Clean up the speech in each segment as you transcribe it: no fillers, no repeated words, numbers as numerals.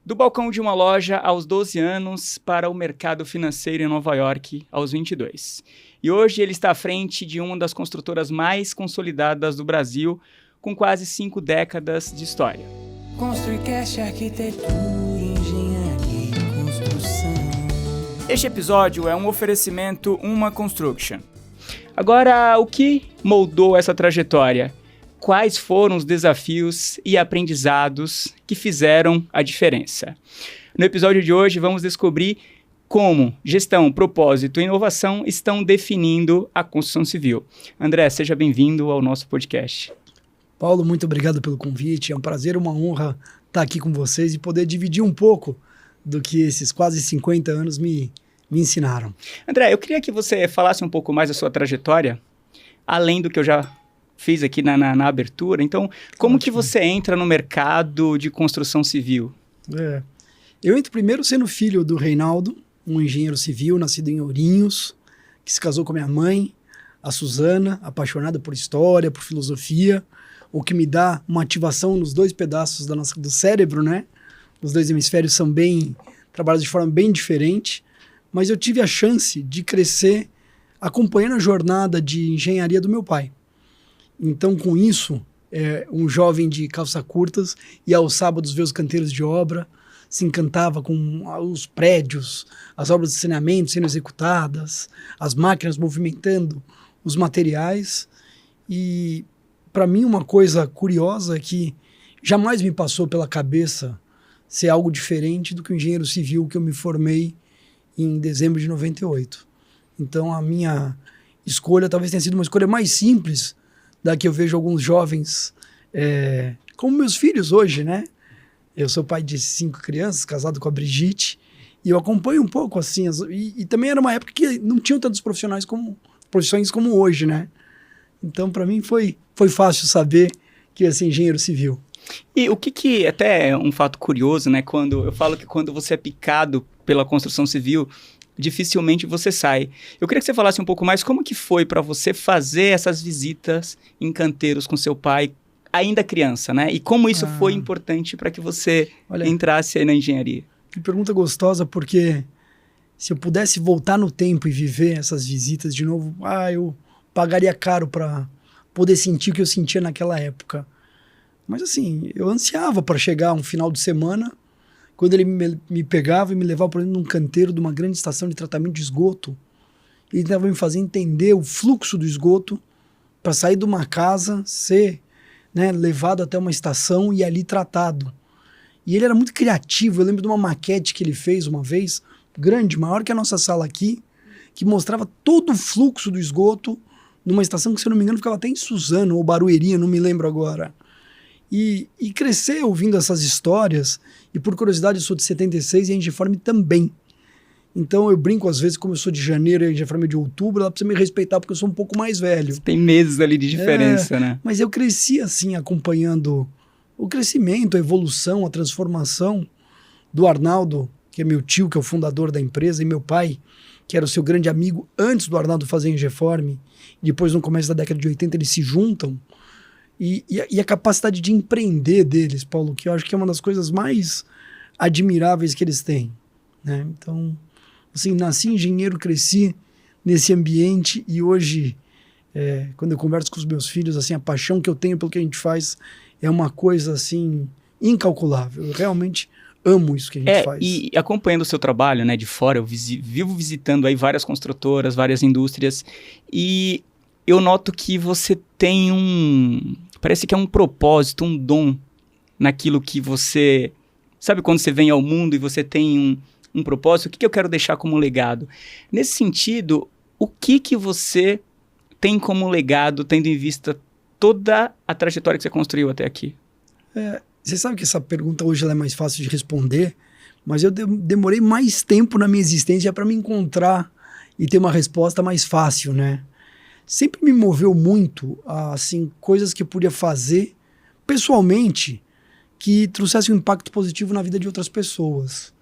Do balcão de uma loja aos 12 anos para o mercado financeiro em Nova York aos 22. E hoje ele está à frente de uma das construtoras mais consolidadas do Brasil, com quase 5 décadas de história. Construicast, arquitetura, engenharia e construção. Este episódio é um oferecimento Uma Construction. Agora, o que moldou essa trajetória? Quais foram os desafios e aprendizados que fizeram a diferença? No episódio de hoje, vamos descobrir como gestão, propósito e inovação estão definindo a construção civil. André, seja bem-vindo ao nosso podcast. Paulo, muito obrigado pelo convite. É um prazer, uma honra estar aqui com vocês e poder dividir um pouco do que esses quase 50 anos me ensinaram. André, eu queria que você falasse um pouco mais da sua trajetória, além do que eu já fiz aqui na abertura. Então, como que você entra no mercado de construção civil? Eu entro primeiro sendo filho do Reinaldo, um engenheiro civil nascido em Ourinhos, que se casou com a minha mãe, a Suzana, apaixonada por história, por filosofia, o que me dá uma ativação nos dois pedaços do cérebro, né? Os dois hemisférios são trabalham de forma bem diferente, mas eu tive a chance de crescer acompanhando a jornada de engenharia do meu pai. Então, com isso, um jovem de calça curtas ia aos sábados ver os canteiros de obra, se encantava com os prédios, as obras de saneamento sendo executadas, as máquinas movimentando os materiais. E, para mim, uma coisa curiosa é que jamais me passou pela cabeça ser algo diferente do que o engenheiro civil que eu me formei em dezembro de 98. Então, a minha escolha talvez tenha sido uma escolha mais simples da que eu vejo alguns jovens, como meus filhos hoje, né? Eu sou pai de 5 crianças, casado com a Brigitte, e eu acompanho um pouco assim, e também era uma época que não tinham tantos profissões como hoje, né? Então, para mim, foi fácil saber que ia ser engenheiro civil. E o que até é um fato curioso, né? Quando eu falo que quando você é picado pela construção civil, dificilmente você sai. Eu queria que você falasse um pouco mais como que foi para você fazer essas visitas em canteiros com seu pai, ainda criança, né? E como isso foi importante para que você entrasse aí na engenharia. Que pergunta gostosa, porque se eu pudesse voltar no tempo e viver essas visitas de novo, eu pagaria caro para poder sentir o que eu sentia naquela época. Mas assim, eu ansiava para chegar um final de semana, quando ele me pegava e me levava, por exemplo, num canteiro de uma grande estação de tratamento de esgoto. Ele tentava me fazer entender o fluxo do esgoto para sair de uma casa, ser levado até uma estação e ali tratado. E ele era muito criativo. Eu lembro de uma maquete que ele fez uma vez, grande, maior que a nossa sala aqui, que mostrava todo o fluxo do esgoto numa estação que, se eu não me engano, ficava até em Suzano ou Barueri, não me lembro agora. E crescer ouvindo essas histórias, e por curiosidade eu sou de 76 e a Engeform também. Então eu brinco às vezes, como eu sou de janeiro e a Engeform é de outubro, ela precisa me respeitar porque eu sou um pouco mais velho. Você tem meses ali de diferença, né? Mas eu cresci assim, acompanhando o crescimento, a evolução, a transformação do Arnaldo, que é meu tio, que é o fundador da empresa, e meu pai, que era o seu grande amigo antes do Arnaldo fazer a Engeform. Depois, no começo da década de 80, eles se juntam. E a capacidade de empreender deles, Paulo, que eu acho que é uma das coisas mais admiráveis que eles têm, né? Então, assim, nasci engenheiro, cresci nesse ambiente e hoje, quando eu converso com os meus filhos, assim, a paixão que eu tenho pelo que a gente faz é uma coisa, assim, incalculável. Eu realmente amo isso que a gente faz. E acompanhando o seu trabalho, né, de fora, eu vivo visitando aí várias construtoras, várias indústrias, e eu noto que você tem parece que é um propósito, um dom naquilo que você... Sabe quando você vem ao mundo e você tem um propósito? O que eu quero deixar como legado? Nesse sentido, o que você tem como legado, tendo em vista toda a trajetória que você construiu até aqui? Você sabe que essa pergunta hoje ela é mais fácil de responder, mas eu demorei mais tempo na minha existência para me encontrar e ter uma resposta mais fácil, né? Sempre me moveu muito, assim, coisas que eu podia fazer pessoalmente que trouxessem um impacto positivo na vida de outras pessoas.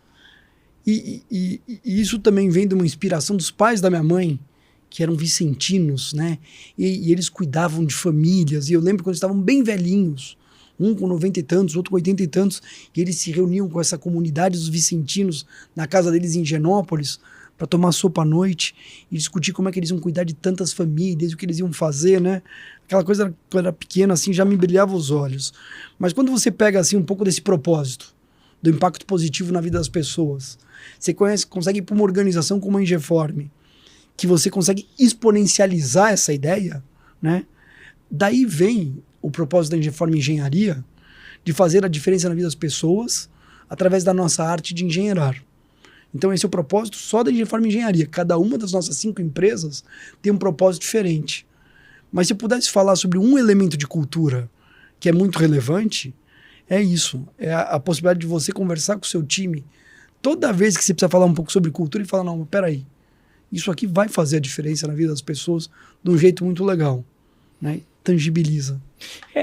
E isso também vem de uma inspiração dos pais da minha mãe, que eram vicentinos, né? E eles cuidavam de famílias. E eu lembro quando eles estavam bem velhinhos, um com 90 e tantos, outro com 80 e tantos, e eles se reuniam com essa comunidade dos vicentinos na casa deles em Higienópolis para tomar sopa à noite e discutir como é que eles iam cuidar de tantas famílias, o que eles iam fazer, né? Aquela coisa, quando era pequena, assim, já me brilhava os olhos. Mas quando você pega, assim, um pouco desse propósito, do impacto positivo na vida das pessoas, você consegue ir para uma organização como a Ingeform, que você consegue exponencializar essa ideia, né? Daí vem o propósito da Ingeform Engenharia, de fazer a diferença na vida das pessoas através da nossa arte de engenheirar. Então esse é o propósito só da Ingeform Engenharia. Cada uma das nossas 5 empresas tem um propósito diferente. Mas se eu pudesse falar sobre um elemento de cultura que é muito relevante, é isso. É a possibilidade de você conversar com o seu time toda vez que você precisa falar um pouco sobre cultura e falar, não, mas peraí, isso aqui vai fazer a diferença na vida das pessoas de um jeito muito legal, né? Tangibiliza.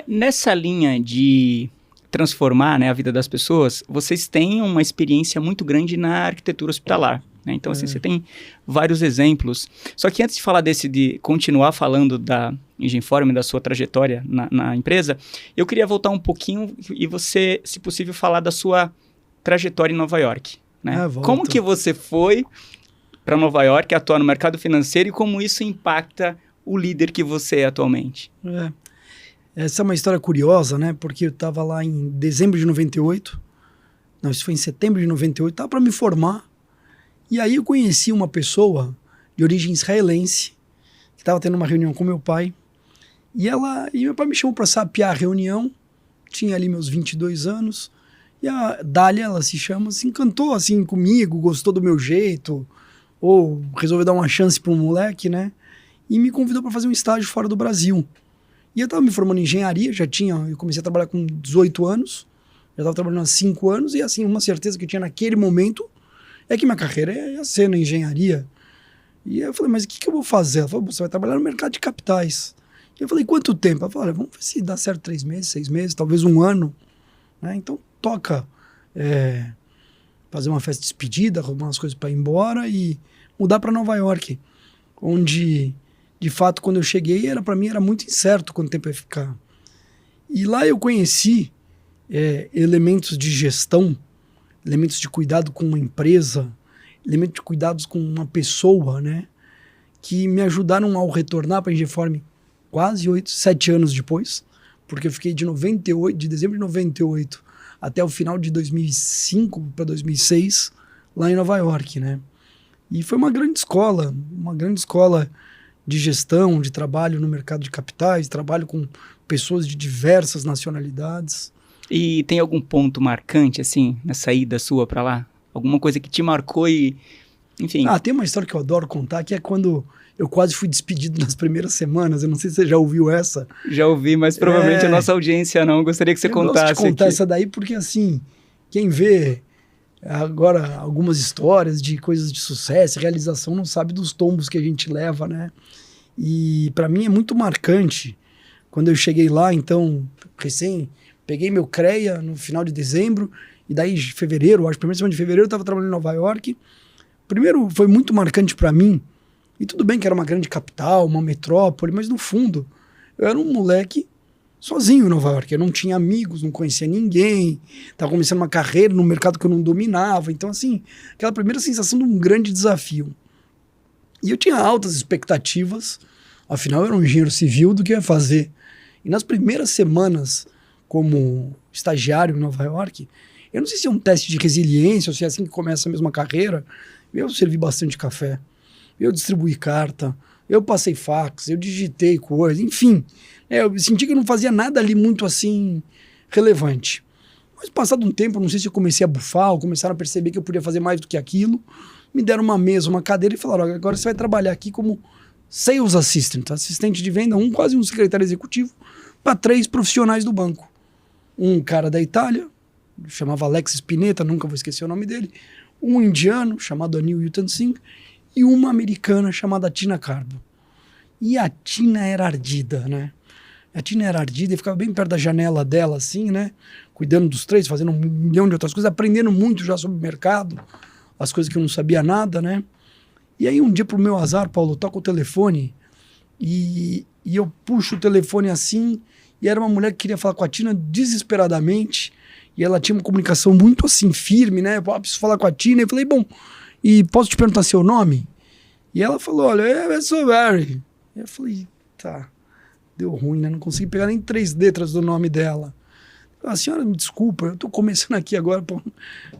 Nessa linha de transformar, né, a vida das pessoas, vocês têm uma experiência muito grande na arquitetura hospitalar, né? Então, assim, você tem vários exemplos. Só que antes de falar de continuar falando da Ingeform, da sua trajetória na empresa, eu queria voltar um pouquinho e você, se possível, falar da sua trajetória em Nova York, né? Como que você foi para Nova York, atuar no mercado financeiro e como isso impacta o líder que você é atualmente? Essa é uma história curiosa, né? Porque eu estava lá em dezembro de 98. Não, isso foi em setembro de 98. Estava para me formar. E aí eu conheci uma pessoa de origem israelense que estava tendo uma reunião com meu pai. E meu pai me chamou para sapear a reunião. Tinha ali meus 22 anos. E a Dália, ela se chama, se encantou assim comigo, gostou do meu jeito. Ou resolveu dar uma chance para um moleque, né? E me convidou para fazer um estágio fora do Brasil. E eu estava me formando em engenharia, eu comecei a trabalhar com 18 anos, já estava trabalhando há 5 anos, e assim, uma certeza que eu tinha naquele momento é que minha carreira ia ser na engenharia. E aí eu falei, mas o que eu vou fazer? Ela falou, você vai trabalhar no mercado de capitais. E eu falei, quanto tempo? Ela falou, olha, vamos ver se dá certo 3 meses, 6 meses, talvez 1 ano. Né? Então toca fazer uma festa de despedida, arrumar umas coisas para ir embora e mudar para Nova York, onde... De fato, quando eu cheguei, para mim era muito incerto quanto tempo ia ficar. E lá eu conheci elementos de gestão, elementos de cuidado com uma empresa, elementos de cuidados com uma pessoa, né? Que me ajudaram ao retornar para a Ingeform quase 7 anos depois, porque eu fiquei de dezembro de 98 até o final de 2005 para 2006, lá em Nova York, né? E foi uma grande escola de gestão, de trabalho no mercado de capitais, trabalho com pessoas de diversas nacionalidades. E tem algum ponto marcante, assim, na saída sua para lá? Alguma coisa que te marcou e, enfim... Tem uma história que eu adoro contar, que é quando eu quase fui despedido nas primeiras semanas. Eu não sei se você já ouviu essa. Já ouvi, mas provavelmente a nossa audiência não. Eu gostaria que você contasse. Eu gosto de contar essa daí porque, assim, quem vê agora algumas histórias de coisas de sucesso, realização, não sabe dos tombos que a gente leva, né? E para mim é muito marcante. Quando eu cheguei lá, então, peguei meu CREA no final de dezembro, e daí fevereiro, acho que primeira semana de fevereiro eu estava trabalhando em Nova York. Primeiro foi muito marcante para mim, e tudo bem que era uma grande capital, uma metrópole, mas no fundo eu era um moleque sozinho em Nova York. Eu não tinha amigos, não conhecia ninguém, estava começando uma carreira no mercado que eu não dominava. Então, assim, aquela primeira sensação de um grande desafio. E eu tinha altas expectativas, afinal eu era um engenheiro civil, do que eu ia fazer. E nas primeiras semanas como estagiário em Nova York, eu não sei se é um teste de resiliência ou se é assim que começa a mesma carreira, eu servi bastante café, eu distribuí carta, eu passei fax, eu digitei coisa, enfim. Eu senti que eu não fazia nada ali muito assim relevante. Mas passado um tempo, não sei se eu comecei a bufar ou começaram a perceber que eu podia fazer mais do que aquilo, me deram uma mesa, uma cadeira e falaram, agora você vai trabalhar aqui como Sales Assistant, assistente de venda, quase um secretário executivo, para 3 profissionais do banco. Um cara da Itália, chamava Alex Spinetta, nunca vou esquecer o nome dele, um indiano, chamado Anil Yutan Singh, e uma americana chamada Tina Carbo. E a Tina era ardida, né? A Tina era ardida e ficava bem perto da janela dela, assim, né? Cuidando dos 3, fazendo 1 milhão de outras coisas, aprendendo muito já sobre o mercado, as coisas que eu não sabia nada, né? E aí um dia, pro meu azar, Paulo, toca o telefone e eu puxo o telefone assim E era uma mulher que queria falar com a Tina desesperadamente. E ela tinha uma comunicação muito assim, firme, né? Eu preciso falar com a Tina. Eu falei, bom, e posso te perguntar seu nome? E ela falou, olha, eu sou Barry. E eu falei, tá, deu ruim, né? Não consegui pegar nem 3 letras do nome dela. A senhora, me desculpa, eu tô começando aqui agora, pô,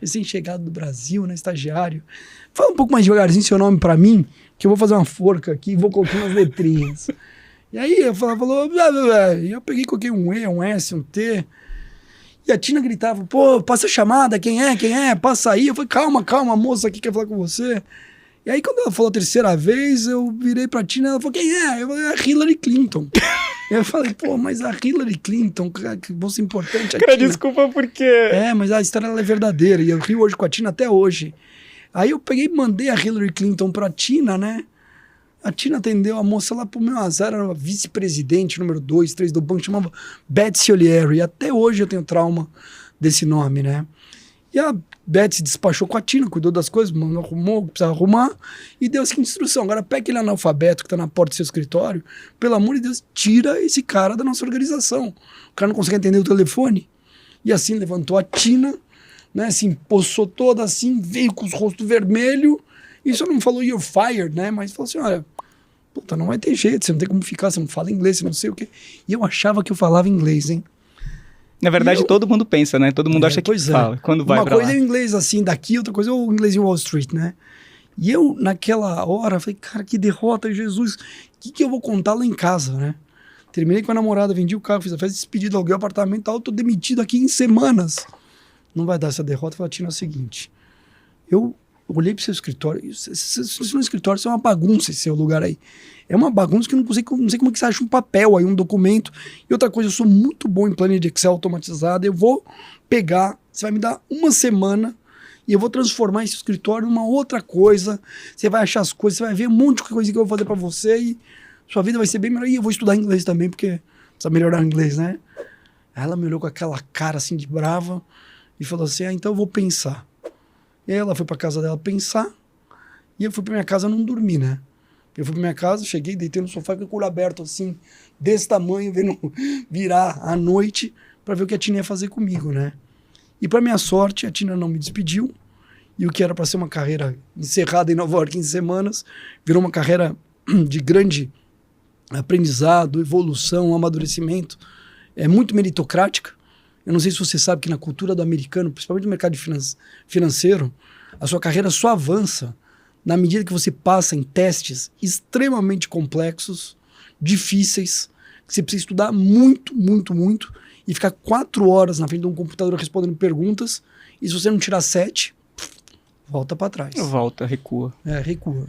recém-chegado do Brasil, né, estagiário. Fala um pouco mais devagarzinho seu nome pra mim, que eu vou fazer uma forca aqui e vou colocar umas letrinhas. E aí ela falou, e eu peguei e coloquei um E, um S, um T. E a Tina gritava, pô, passa a chamada, quem é? Passa aí. Eu falei, calma, a moça aqui quer falar com você. E aí quando ela falou a 3ª vez, eu virei pra Tina, ela falou, quem é? Eu falei, é Hillary Clinton. Eu falei, pô, mas a Hillary Clinton, que moça importante. Cara, desculpa porque... Mas a história ela é verdadeira, e eu rio hoje com a Tina até hoje. Aí eu peguei e mandei a Hillary Clinton pra Tina, né? A Tina atendeu a moça lá pro meu azar, era a vice-presidente número 2, 3 do banco, chamava Betsy O'Leary. E até hoje eu tenho trauma desse nome, né? E a Betsy despachou com a Tina, cuidou das coisas, arrumou, precisava arrumar, e deu a seguinte instrução: agora pega aquele analfabeto que tá na porta do seu escritório, pelo amor de Deus, tira esse cara da nossa organização. O cara não consegue entender o telefone. E assim levantou a Tina, né? Assim, poçou toda assim, veio com os rostos vermelhos. E só não falou you're fired, né? Mas falou assim, olha, puta, não vai ter jeito, você não tem como ficar, você não fala inglês, você não sei o quê. E eu achava que eu falava inglês, hein? Na verdade, todo mundo pensa, né? Todo mundo acha que fala. Quando vai pra lá. Uma coisa é o inglês assim daqui, outra coisa é o inglês em Wall Street, né? E eu, naquela hora, falei, cara, que derrota, Jesus. O que eu vou contar lá em casa, né? Terminei com a namorada, vendi o carro, fiz a festa de despedida, aluguei o apartamento e tal, tô demitido aqui em semanas. Não vai dar essa derrota. Falei, Tina, é o seguinte, eu olhei pro seu escritório, seu escritório, isso é uma bagunça, esse seu lugar aí. É uma bagunça que eu não sei como é que você acha um papel aí, um documento. E outra coisa, eu sou muito bom em planilha de Excel automatizada, eu vou pegar, você vai me dar uma semana e eu vou transformar esse escritório numa outra coisa. Você vai achar as coisas, você vai ver um monte de coisa que eu vou fazer pra você e sua vida vai ser bem melhor. E eu vou estudar inglês também, porque precisa melhorar o inglês, né? Ela me olhou com aquela cara assim de brava e falou assim, então eu vou pensar. E aí ela foi pra casa dela pensar e eu fui pra minha casa não dormir, né? Eu fui pra minha casa, cheguei, deitei no sofá com o olho aberto assim, desse tamanho, vendo virar à noite pra ver o que a Tina ia fazer comigo, né? E pra minha sorte, a Tina não me despediu e o que era pra ser uma carreira encerrada em Nova York em semanas, virou uma carreira de grande aprendizado, evolução, amadurecimento, muito meritocrática. Eu não sei se você sabe que na cultura do americano, principalmente no mercado financeiro, a sua carreira só avança na medida que você passa em testes extremamente complexos, difíceis, que você precisa estudar muito, muito, muito, e ficar 4 horas na frente de um computador respondendo perguntas, e se você não tirar 7, volta para trás. Volta, recua. Recua.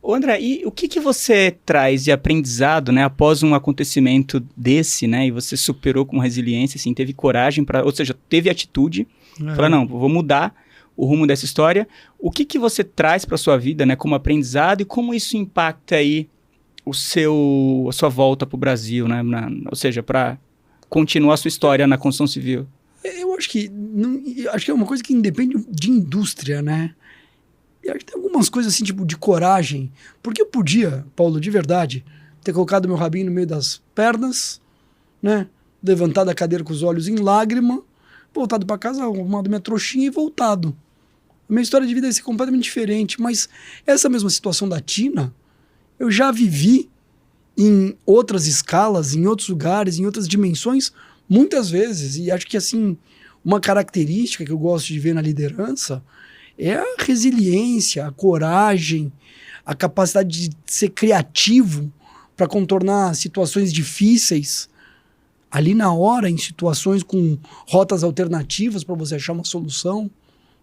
Ô André, e o que você traz de aprendizado, né, após um acontecimento desse, né, e você superou com resiliência, assim, teve coragem, ou seja, teve atitude, falar, não, vou mudar o rumo dessa história. O que você traz para sua vida, né, como aprendizado e como isso impacta aí a sua volta para o Brasil, né, ou seja, para continuar a sua história na construção civil? Eu acho que é uma coisa que independe de indústria, né? Eu acho que tem algumas coisas assim, tipo, de coragem. Porque eu podia, Paulo, de verdade, ter colocado meu rabinho no meio das pernas, né? Levantado a cadeira com os olhos em lágrima, voltado para casa, arrumado minha trouxinha e voltado. A minha história de vida ia ser completamente diferente, mas essa mesma situação da Tina, eu já vivi em outras escalas, em outros lugares, em outras dimensões, muitas vezes. E acho que, assim, uma característica que eu gosto de ver na liderança é a resiliência, a coragem, a capacidade de ser criativo para contornar situações difíceis ali na hora, em situações com rotas alternativas para você achar uma solução,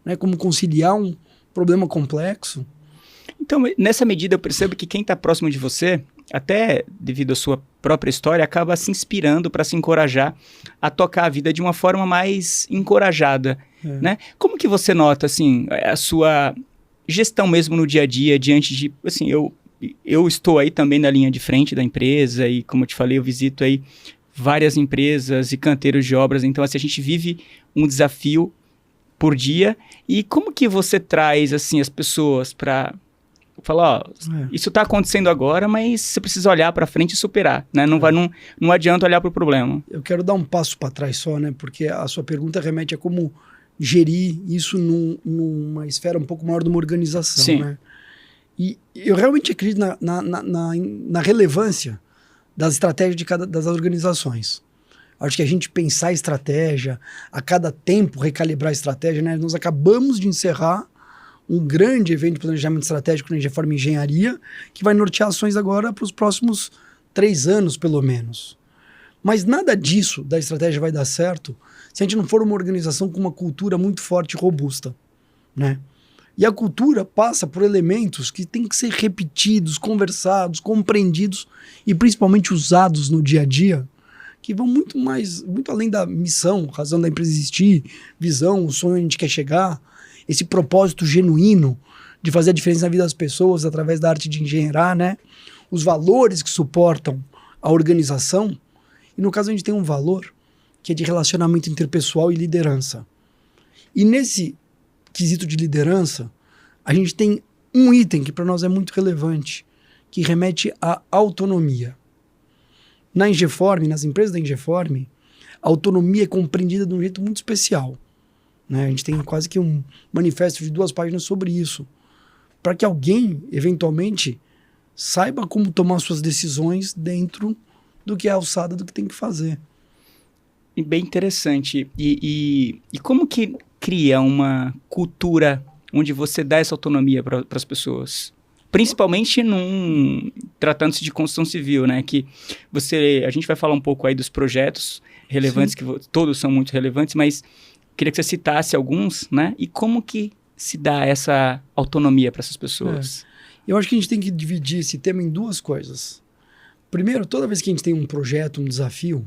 né? Como conciliar um problema complexo. Então, nessa medida, eu percebo que quem está próximo de você, até devido à sua própria história, acaba se inspirando para se encorajar a tocar a vida de uma forma mais encorajada, né? Como que você nota, assim, a sua gestão mesmo no dia a dia, diante de, assim, eu estou aí também na linha de frente da empresa e, como eu te falei, eu visito aí várias empresas e canteiros de obras, então, assim, a gente vive um desafio por dia. E como que você traz, assim, as pessoas para Fala, isso está acontecendo agora, mas você precisa olhar para frente e superar, né? Não adianta olhar para o problema. Eu quero dar um passo para trás só, né? Porque a sua pergunta remete a como gerir isso numa esfera um pouco maior de uma organização, Sim. né? E eu realmente acredito na relevância das estratégias das organizações. Acho que a gente pensar a estratégia, a cada tempo recalibrar a estratégia, né? Nós acabamos de encerrar um grande evento de planejamento estratégico na Ingeform Engenharia, que vai nortear ações agora para os próximos 3 anos, pelo menos. Mas nada disso da estratégia vai dar certo se a gente não for uma organização com uma cultura muito forte e robusta, né? E a cultura passa por elementos que têm que ser repetidos, conversados, compreendidos e principalmente usados no dia a dia, que vão muito além da missão, razão da empresa existir, visão, o sonho onde a gente quer chegar, esse propósito genuíno de fazer a diferença na vida das pessoas através da arte de engenheirar, né? Os valores que suportam a organização. E no caso a gente tem um valor que é de relacionamento interpessoal e liderança. E nesse quesito de liderança, a gente tem um item que para nós é muito relevante, que remete à autonomia. Na Ingeform, nas empresas da Ingeform, a autonomia é compreendida de um jeito muito especial, né? A gente tem quase que um manifesto de 2 páginas sobre isso, para que alguém, eventualmente, saiba como tomar suas decisões dentro do que é a alçada do que tem que fazer. E bem interessante. E como que cria uma cultura onde você dá essa autonomia para as pessoas? Principalmente tratando-se de construção civil, né? Que a gente vai falar um pouco aí dos projetos relevantes, que todos são muito relevantes, mas queria que você citasse alguns, né? E como que se dá essa autonomia para essas pessoas? Eu acho que a gente tem que dividir esse tema em 2 coisas. Primeiro, toda vez que a gente tem um projeto, um desafio,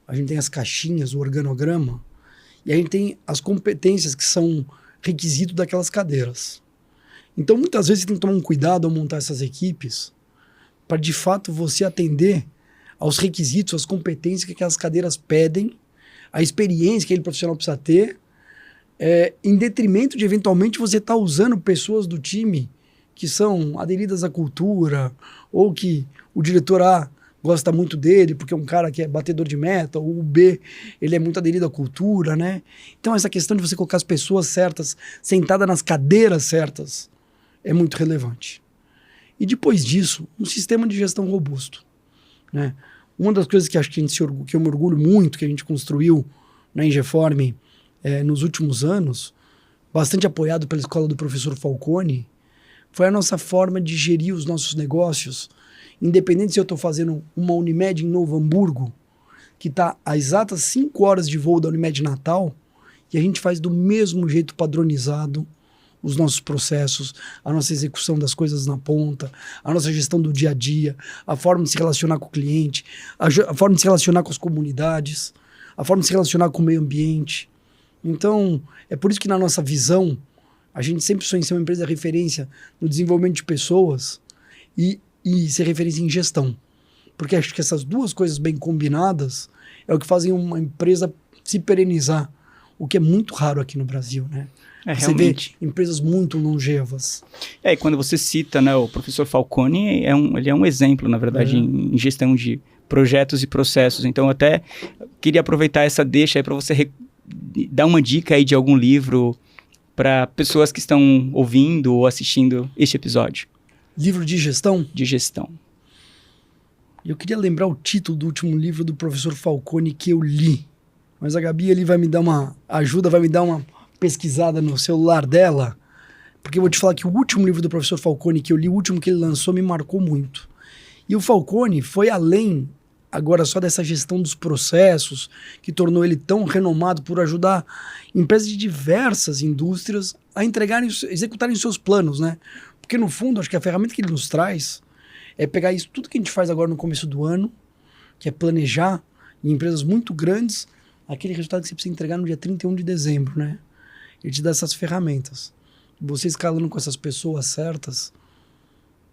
a gente tem as caixinhas, o organograma, e a gente tem as competências que são requisito daquelas cadeiras. Então, muitas vezes, você tem que tomar um cuidado ao montar essas equipes para, de fato, você atender aos requisitos, às competências que aquelas cadeiras pedem, a experiência que aquele profissional precisa ter, em detrimento de, eventualmente, você estar usando pessoas do time que são aderidas à cultura, ou que o diretor A gosta muito dele, porque é um cara que é batedor de meta, ou o B, ele é muito aderido à cultura, né? Então, essa questão de você colocar as pessoas certas, sentadas nas cadeiras certas, é muito relevante. E depois disso, um sistema de gestão robusto, né? Uma das coisas que acho que eu me orgulho muito, que a gente construiu na Ingeform nos últimos anos, bastante apoiado pela escola do professor Falcone, foi a nossa forma de gerir os nossos negócios, independente se eu estou fazendo uma Unimed em Novo Hamburgo, que está a exatas 5 horas de voo da Unimed Natal, e a gente faz do mesmo jeito padronizado os nossos processos, a nossa execução das coisas na ponta, a nossa gestão do dia a dia, a forma de se relacionar com o cliente, a forma de se relacionar com as comunidades, a forma de se relacionar com o meio ambiente. Então, é por isso que na nossa visão, a gente sempre sonha em ser uma empresa de referência no desenvolvimento de pessoas e ser referência em gestão. Porque acho que essas 2 coisas bem combinadas é o que fazem uma empresa se perenizar, o que é muito raro aqui no Brasil, né? Você realmente vê empresas muito longevas. E quando você cita, né, o professor Falcone, ele é um exemplo, na verdade, em gestão de projetos e processos. Então, eu até queria aproveitar essa deixa aí para você dar uma dica aí de algum livro para pessoas que estão ouvindo ou assistindo este episódio. Livro de gestão? De gestão. Eu queria lembrar o título do último livro do professor Falcone que eu li. Mas a Gabi ali vai me dar uma ajuda, vai me dar uma pesquisada no celular dela, porque eu vou te falar que o último livro do professor Falcone que eu li, o último que ele lançou, me marcou muito. E o Falcone foi além, agora só dessa gestão dos processos, que tornou ele tão renomado por ajudar empresas de diversas indústrias a executarem seus planos, né? Porque no fundo, acho que a ferramenta que ele nos traz é pegar isso, tudo que a gente faz agora no começo do ano, que é planejar em empresas muito grandes, aquele resultado que você precisa entregar no dia 31 de dezembro, né? Ele te dá essas ferramentas. Você escalando com essas pessoas certas,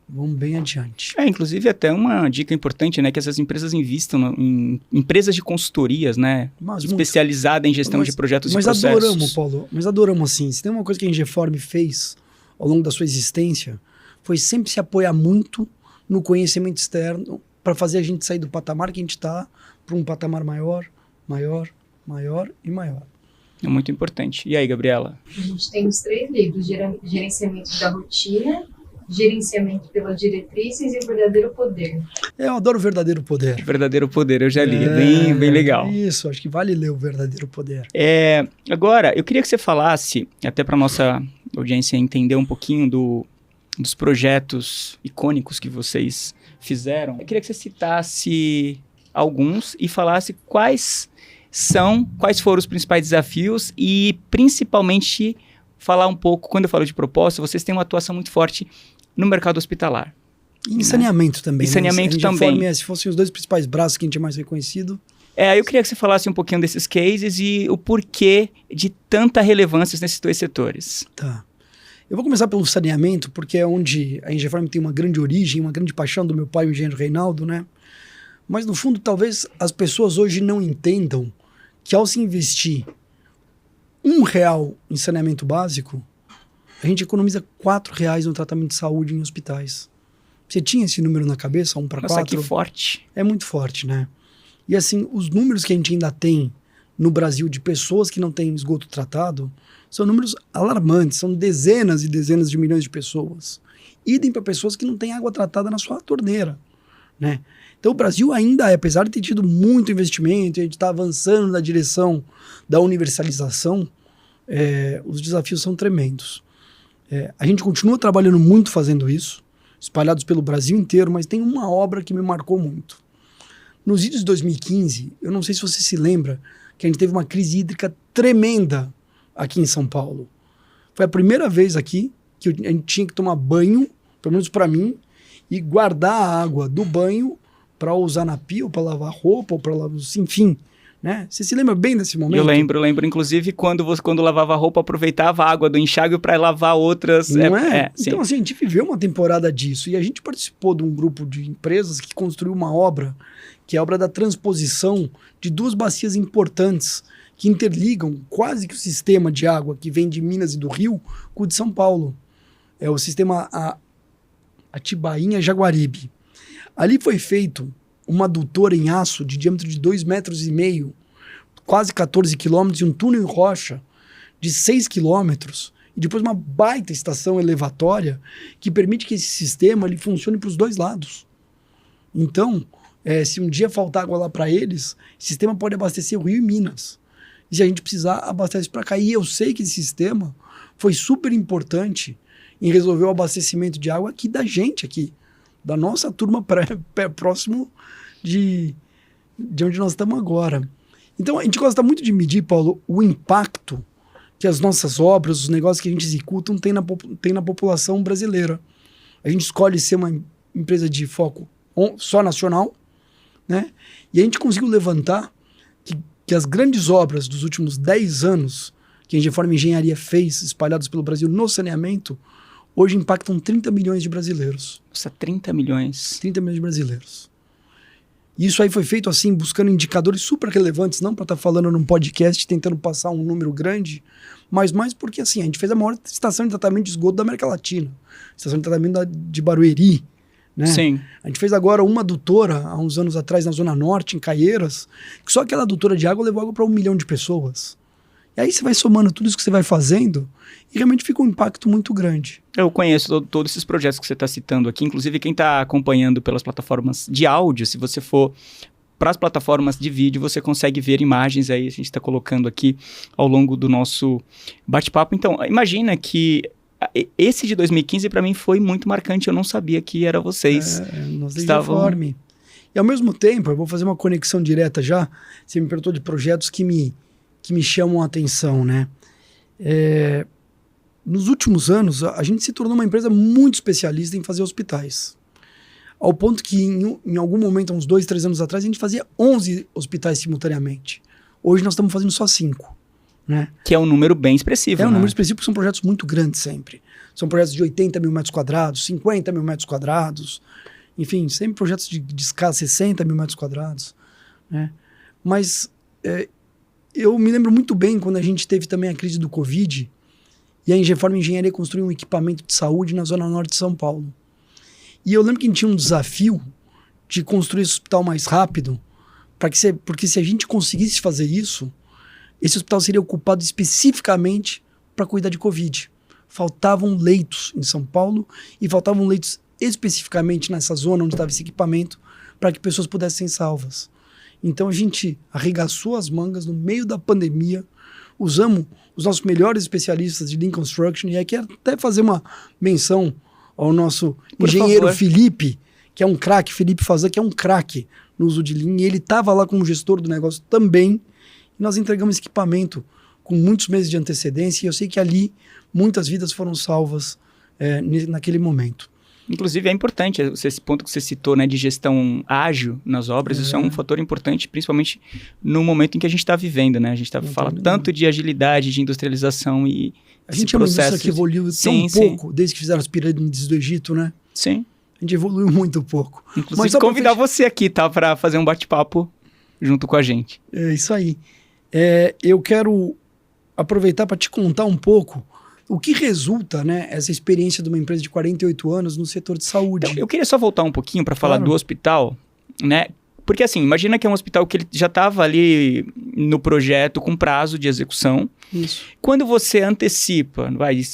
vão bem adiante. Inclusive até uma dica importante, né? Que essas empresas investam em empresas de consultorias, né? Especializada em gestão de projetos e processos. Mas adoramos, Paulo. Mas adoramos, assim. Se tem uma coisa que a Ingeform fez ao longo da sua existência, foi sempre se apoiar muito no conhecimento externo para fazer a gente sair do patamar que a gente está para um patamar maior, maior, maior e maior. É muito importante. E aí, Gabriela? A gente tem os 3 livros, Gerenciamento da Rotina, Gerenciamento pelas Diretrizes e O Verdadeiro Poder. Eu adoro O Verdadeiro Poder. O Verdadeiro Poder, eu já li, é bem legal. Isso, acho que vale ler O Verdadeiro Poder. Agora, eu queria que você falasse, até para nossa audiência entender um pouquinho dos projetos icônicos que vocês fizeram. Eu queria que você citasse alguns e falasse quais foram os principais desafios e, principalmente, falar um pouco, quando eu falo de propósito, vocês têm uma atuação muito forte no mercado hospitalar. E em saneamento também. Em saneamento também. Se fossem os 2 principais braços que a gente é mais reconhecido. Eu queria que você falasse um pouquinho desses cases e o porquê de tanta relevância nesses 2 setores. Tá. Eu vou começar pelo saneamento, porque é onde a Engefarm tem uma grande origem, uma grande paixão do meu pai, o engenheiro Reinaldo, né? Mas, no fundo, talvez as pessoas hoje não entendam que ao se investir R$1 em saneamento básico, a gente economiza R$4 no tratamento de saúde em hospitais. Você tinha esse número na cabeça, 1 para 4? Nossa, que forte. É muito forte, né? E assim, os números que a gente ainda tem no Brasil de pessoas que não têm esgoto tratado são números alarmantes, são dezenas e dezenas de milhões de pessoas. Idem para pessoas que não têm água tratada na sua torneira, né? Então o Brasil ainda, apesar de ter tido muito investimento, a gente está avançando na direção da universalização, os desafios são tremendos. A gente continua trabalhando muito fazendo isso, espalhados pelo Brasil inteiro, mas tem uma obra que me marcou muito. Nos idos de 2015, eu não sei se você se lembra, que a gente teve uma crise hídrica tremenda aqui em São Paulo. Foi a primeira vez aqui que a gente tinha que tomar banho, pelo menos para mim, e guardar a água do banho para usar na pia, ou para lavar roupa, ou para lavar, enfim, né? Você se lembra bem desse momento? Eu lembro, inclusive, quando lavava roupa, aproveitava a água do enxágue para lavar outras. Não é? Sim. Então, assim, a gente viveu uma temporada disso, e a gente participou de um grupo de empresas que construiu uma obra, que é a obra da transposição de 2 bacias importantes, que interligam quase que o sistema de água que vem de Minas e do Rio com o de São Paulo. É o sistema Atibainha-Jaguaribe. Ali foi feito uma adutora em aço de diâmetro de 2,5 metros, quase 14 quilômetros, e um túnel em rocha de 6 quilômetros, e depois uma baita estação elevatória que permite que esse sistema ele funcione para os 2 lados. Então, se um dia faltar água lá para eles, o sistema pode abastecer o Rio e Minas. E se a gente precisar, abastece para cá. E eu sei que esse sistema foi super importante em resolver o abastecimento de água aqui da gente, aqui, da nossa turma próximo de onde nós estamos agora. Então, a gente gosta muito de medir, Paulo, o impacto que as nossas obras, os negócios que a gente executa tem na população brasileira. A gente escolhe ser uma empresa de foco só nacional, né? E a gente conseguiu levantar que as grandes obras dos últimos 10 anos que a Engefarm Engenharia fez, espalhados pelo Brasil no saneamento, hoje impactam 30 milhões de brasileiros. Nossa, 30 milhões. 30 milhões de brasileiros. E isso aí foi feito assim, buscando indicadores super relevantes, não para estar falando num podcast, tentando passar um número grande, mas mais porque assim, a gente fez a maior estação de tratamento de esgoto da América Latina. Estação de tratamento de Barueri, né? Sim. A gente fez agora uma adutora, há uns anos atrás, na Zona Norte, em Caieiras, que só aquela adutora de água levou água para 1 milhão de pessoas. E aí você vai somando tudo isso que você vai fazendo e realmente fica um impacto muito grande. Eu conheço todos esses projetos que você está citando aqui, inclusive quem está acompanhando pelas plataformas de áudio, se você for para as plataformas de vídeo, você consegue ver imagens aí, a gente está colocando aqui ao longo do nosso bate-papo. Então, imagina que esse de 2015 para mim foi muito marcante, eu não sabia que era vocês. Nós estavam... E ao mesmo tempo, eu vou fazer uma conexão direta já, você me perguntou de projetos que me chamam a atenção, né? Nos últimos anos, a gente se tornou uma empresa muito especialista em fazer hospitais. Ao ponto que, em algum momento, há uns 2, 3 anos atrás, a gente fazia 11 hospitais simultaneamente. Hoje nós estamos fazendo só 5. Né? Que é um número bem expressivo. É um número expressivo porque são projetos muito grandes sempre. São projetos de 80 mil metros quadrados, 50 mil metros quadrados, enfim, sempre projetos de escala 60 mil metros quadrados. Né? Mas eu me lembro muito bem quando a gente teve também a crise do Covid E a Engeform Engenharia construiu um equipamento de saúde na zona norte de São Paulo. E eu lembro que a gente tinha um desafio de construir esse hospital mais rápido, porque se a gente conseguisse fazer isso, esse hospital seria ocupado especificamente para cuidar de Covid. Faltavam leitos em São Paulo e faltavam leitos especificamente nessa zona onde estava esse equipamento para que pessoas pudessem ser salvas. Então a gente arregaçou as mangas no meio da pandemia, usamos os nossos melhores especialistas de Lean Construction, e aqui até fazer uma menção ao nosso engenheiro Felipe, que é um craque, Felipe Fazan, que é um craque no uso de Lean, e ele estava lá como gestor do negócio também, e nós entregamos esse equipamento com muitos meses de antecedência, e eu sei que ali muitas vidas foram salvas naquele momento. Inclusive, é importante esse ponto que você citou, né, de gestão ágil nas obras. Isso é um fator importante, principalmente no momento em que a gente está vivendo, né? A gente fala tanto de agilidade, de industrialização e a gente é uma indústria que evoluiu tão pouco, desde que fizeram as pirâmides do Egito, né? Sim. A gente evoluiu muito pouco. Inclusive, mas convidar você aqui, tá? Para fazer um bate-papo junto com a gente. É isso aí. Eu quero aproveitar para te contar um pouco o que resulta, né, essa experiência de uma empresa de 48 anos no setor de saúde. Então, eu queria só voltar um pouquinho para falar do hospital, né? Porque assim, imagina que é um hospital que ele já estava ali no projeto com prazo de execução. Isso. Quando você antecipa,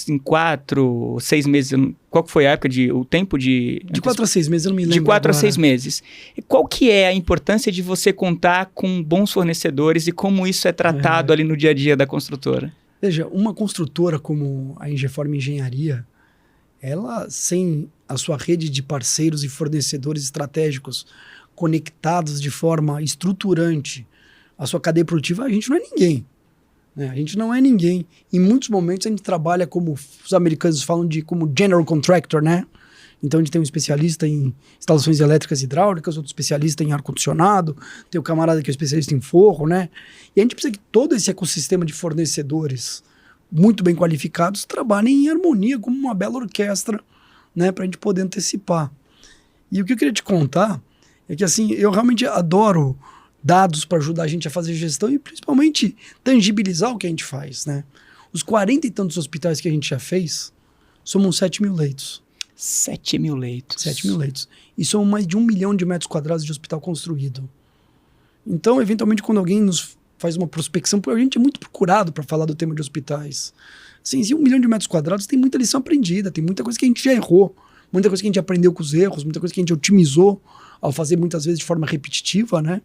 em 4, 6 meses, qual que foi a época o tempo de... De 4 a 6 meses, eu não me lembro. De 4 a 6 meses. E qual que é a importância de você contar com bons fornecedores e como isso é tratado ali no dia a dia da construtora? Veja, uma construtora como a Engeform Engenharia, ela, sem a sua rede de parceiros e fornecedores estratégicos conectados de forma estruturante à sua cadeia produtiva, a gente não é ninguém. Né? A gente não é ninguém. Em muitos momentos a gente trabalha como os americanos falam como general contractor, né? Então a gente tem um especialista em instalações elétricas e hidráulicas, outro especialista em ar-condicionado, tem o camarada que é especialista em forro, né? E a gente precisa que todo esse ecossistema de fornecedores muito bem qualificados trabalhem em harmonia, como uma bela orquestra, né? Para a gente poder antecipar. E o que eu queria te contar é que, assim, eu realmente adoro dados para ajudar a gente a fazer gestão e principalmente tangibilizar o que a gente faz, né? Os 40 e tantos hospitais que a gente já fez, somos 7 mil leitos. 7 mil leitos. 7 mil leitos. E são mais de 1 milhão de metros quadrados de hospital construído. Então, eventualmente, quando alguém nos faz uma prospecção, a gente é muito procurado para falar do tema de hospitais. Assim, se 1 milhão de metros quadrados tem muita lição aprendida, tem muita coisa que a gente já errou, muita coisa que a gente aprendeu com os erros, muita coisa que a gente otimizou ao fazer muitas vezes de forma repetitiva, né?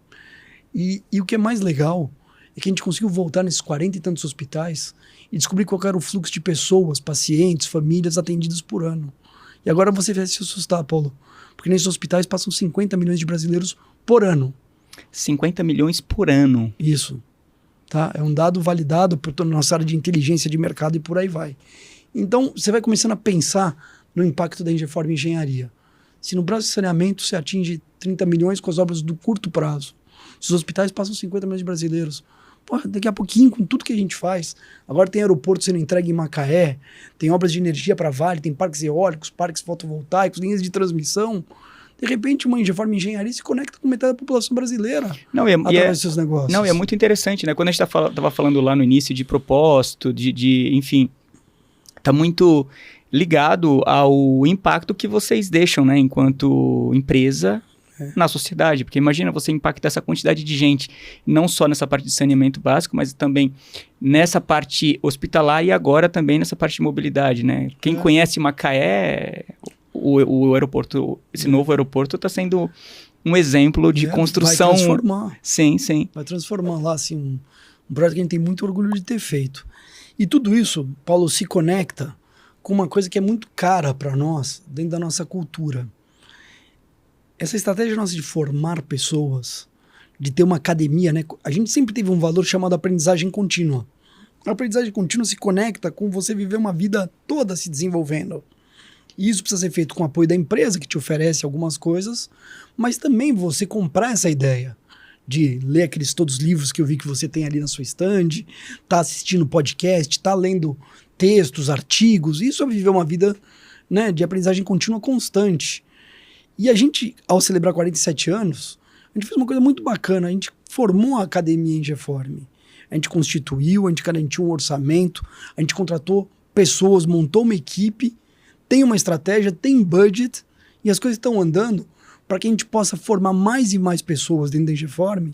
E o que é mais legal é que a gente conseguiu voltar nesses 40 e tantos hospitais e descobrir qual era o fluxo de pessoas, pacientes, famílias atendidas por ano. E agora você vai se assustar, Paulo, porque nesses hospitais passam 50 milhões de brasileiros por ano. 50 milhões por ano. Isso. Tá? É um dado validado por toda a nossa área de inteligência de mercado e por aí vai. Então, você vai começando a pensar no impacto da Engeform Engenharia. Se no braço de saneamento você atinge 30 milhões com as obras do curto prazo, se os hospitais passam 50 milhões de brasileiros, porra, daqui a pouquinho, com tudo que a gente faz, agora tem aeroporto sendo entregue em Macaé, tem obras de energia para Vale, tem parques eólicos, parques fotovoltaicos, linhas de transmissão. De repente, uma Engeform Engenharia se conecta com metade da população brasileira através desses negócios. Não, é muito interessante, né? Quando a gente estava falando lá no início de propósito, enfim, está muito ligado ao impacto que vocês deixam, né, enquanto empresa na sociedade, porque imagina você impactar essa quantidade de gente, não só nessa parte de saneamento básico, mas também nessa parte hospitalar e agora também nessa parte de mobilidade, né? Quem conhece Macaé, o aeroporto, esse novo aeroporto está sendo um exemplo de construção. Vai transformar. Sim, sim. Vai transformar lá, assim, um projeto que a gente tem muito orgulho de ter feito. E tudo isso, Paulo, se conecta com uma coisa que é muito cara para nós, dentro da nossa cultura. Essa estratégia nossa de formar pessoas, de ter uma academia, né? A gente sempre teve um valor chamado aprendizagem contínua. A aprendizagem contínua se conecta com você viver uma vida toda se desenvolvendo. E isso precisa ser feito com o apoio da empresa, que te oferece algumas coisas, mas também você comprar essa ideia de ler todos os livros que eu vi que você tem ali na sua estande, tá assistindo podcast, tá lendo textos, artigos. Isso é viver uma vida, né, de aprendizagem contínua constante. E a gente, ao celebrar 47 anos, a gente fez uma coisa muito bacana. A gente formou a Academia Engeform. A gente constituiu, a gente garantiu um orçamento, a gente contratou pessoas, montou uma equipe, tem uma estratégia, tem budget, e as coisas estão andando para que a gente possa formar mais e mais pessoas dentro da Engeform,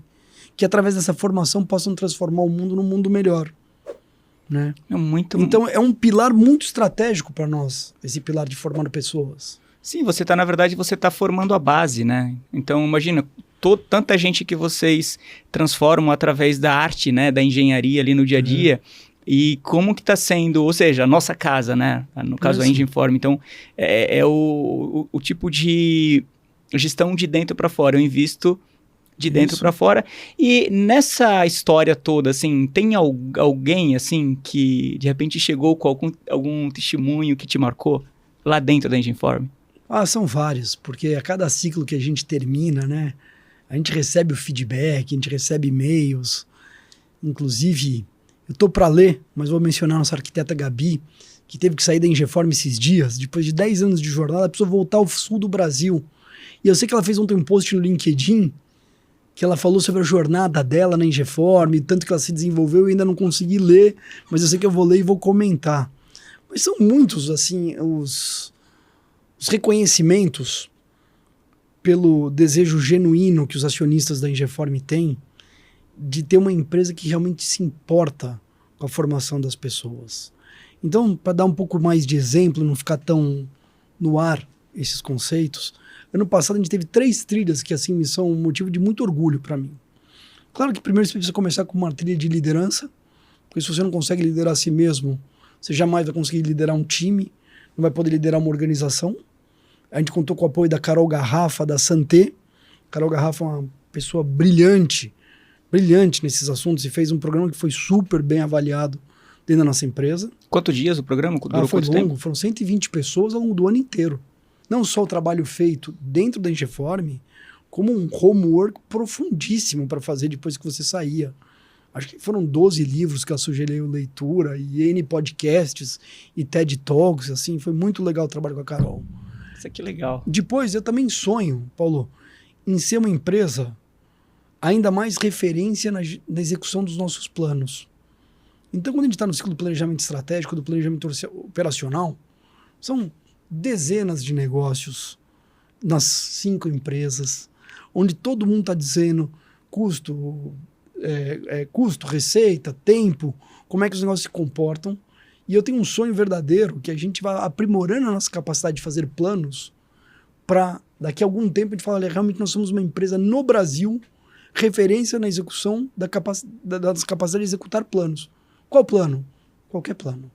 que através dessa formação possam transformar o mundo num mundo melhor. Né? Então é um pilar muito estratégico para nós, esse pilar de formar pessoas. Sim, na verdade, você está formando a base, né? Então, imagina, tanta gente que vocês transformam através da arte, né? Da engenharia ali no dia a dia. E como que está sendo, ou seja, a nossa casa, né? No caso, a Engeform. Então, é o tipo de gestão de dentro para fora. Eu invisto de dentro para fora. E nessa história toda, assim, tem alguém, assim, que de repente chegou com algum testemunho que te marcou lá dentro da Engeform? São vários, porque a cada ciclo que a gente termina, né, a gente recebe o feedback, a gente recebe e-mails. Inclusive, eu estou para ler, mas vou mencionar a nossa arquiteta Gabi, que teve que sair da Engeform esses dias. Depois de 10 anos de jornada, ela precisou voltar ao sul do Brasil. E eu sei que ela fez ontem um post no LinkedIn, que ela falou sobre a jornada dela na Engeform, tanto que ela se desenvolveu, eu ainda não consegui ler, mas eu sei que eu vou ler e vou comentar. Mas são muitos, assim, os reconhecimentos pelo desejo genuíno que os acionistas da Engeform têm de ter uma empresa que realmente se importa com a formação das pessoas. Então, para dar um pouco mais de exemplo, não ficar tão no ar esses conceitos, ano passado a gente teve 3 trilhas que assim são um motivo de muito orgulho para mim. Claro que primeiro você precisa começar com uma trilha de liderança, porque se você não consegue liderar a si mesmo, você jamais vai conseguir liderar um time, não vai poder liderar uma organização. A gente contou com o apoio da Carol Garrafa, da Santé. Carol Garrafa é uma pessoa brilhante nesses assuntos e fez um programa que foi super bem avaliado dentro da nossa empresa. Quantos dias o programa? Durou foi quanto longo, tempo? foram 120 pessoas ao longo do ano inteiro. Não só o trabalho feito dentro da Engeform, como um homework profundíssimo para fazer depois que você saía. Acho que foram 12 livros que ela sugeriu leitura, e N podcasts, e TED Talks, assim, foi muito legal o trabalho com a Carol. Isso aqui é legal. Depois, eu também sonho, Paulo, em ser uma empresa ainda mais referência na execução dos nossos planos. Então, quando a gente está no ciclo do planejamento estratégico, do planejamento operacional, são dezenas de negócios nas 5 empresas, onde todo mundo está dizendo custo, receita, tempo, como é que os negócios se comportam. E eu tenho um sonho verdadeiro que a gente vai aprimorando a nossa capacidade de fazer planos para daqui a algum tempo a gente falar, olha, realmente nós somos uma empresa no Brasil referência na execução das capacidades de executar planos. Qual plano? Qualquer plano.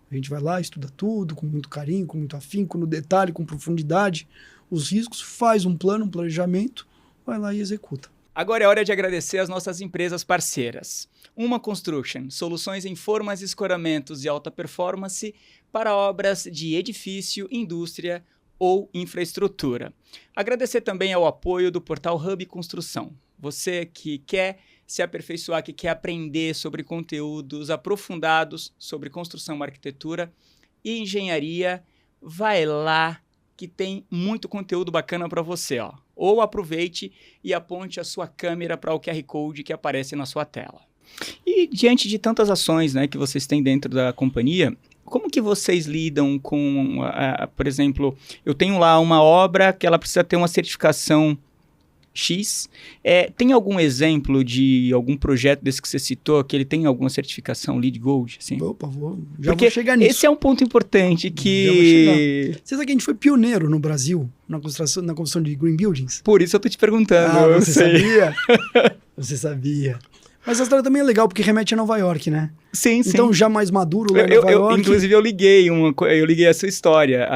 A gente vai lá, estuda tudo, com muito carinho, com muito afinco, no detalhe, com profundidade, os riscos, faz um plano, um planejamento, vai lá e executa. Agora é hora de agradecer as nossas empresas parceiras. Uma Construction, soluções em formas, escoramentos e alta performance para obras de edifício, indústria ou infraestrutura. Agradecer também ao apoio do portal Hub Construção. Você que quer se aperfeiçoar, que quer aprender sobre conteúdos aprofundados sobre construção, arquitetura e engenharia, vai lá que tem muito conteúdo bacana para você, ó. Ou aproveite e aponte a sua câmera para o QR Code que aparece na sua tela. E diante de tantas ações, né, que vocês têm dentro da companhia, como que vocês lidam com, por exemplo, eu tenho lá uma obra que ela precisa ter uma certificação X. Tem algum exemplo de algum projeto desse que você citou, que ele tem alguma certificação LEED Gold? Assim? Opa, já vou chegar nisso. Esse é um ponto importante que... Você sabe que a gente foi pioneiro no Brasil na construção de green buildings? Por isso eu tô te perguntando. Você sabia? Você sabia. Mas a história também é legal, porque remete a Nova York, né? Sim, sim. Então, já mais maduro lá em Nova York... Inclusive, eu liguei essa história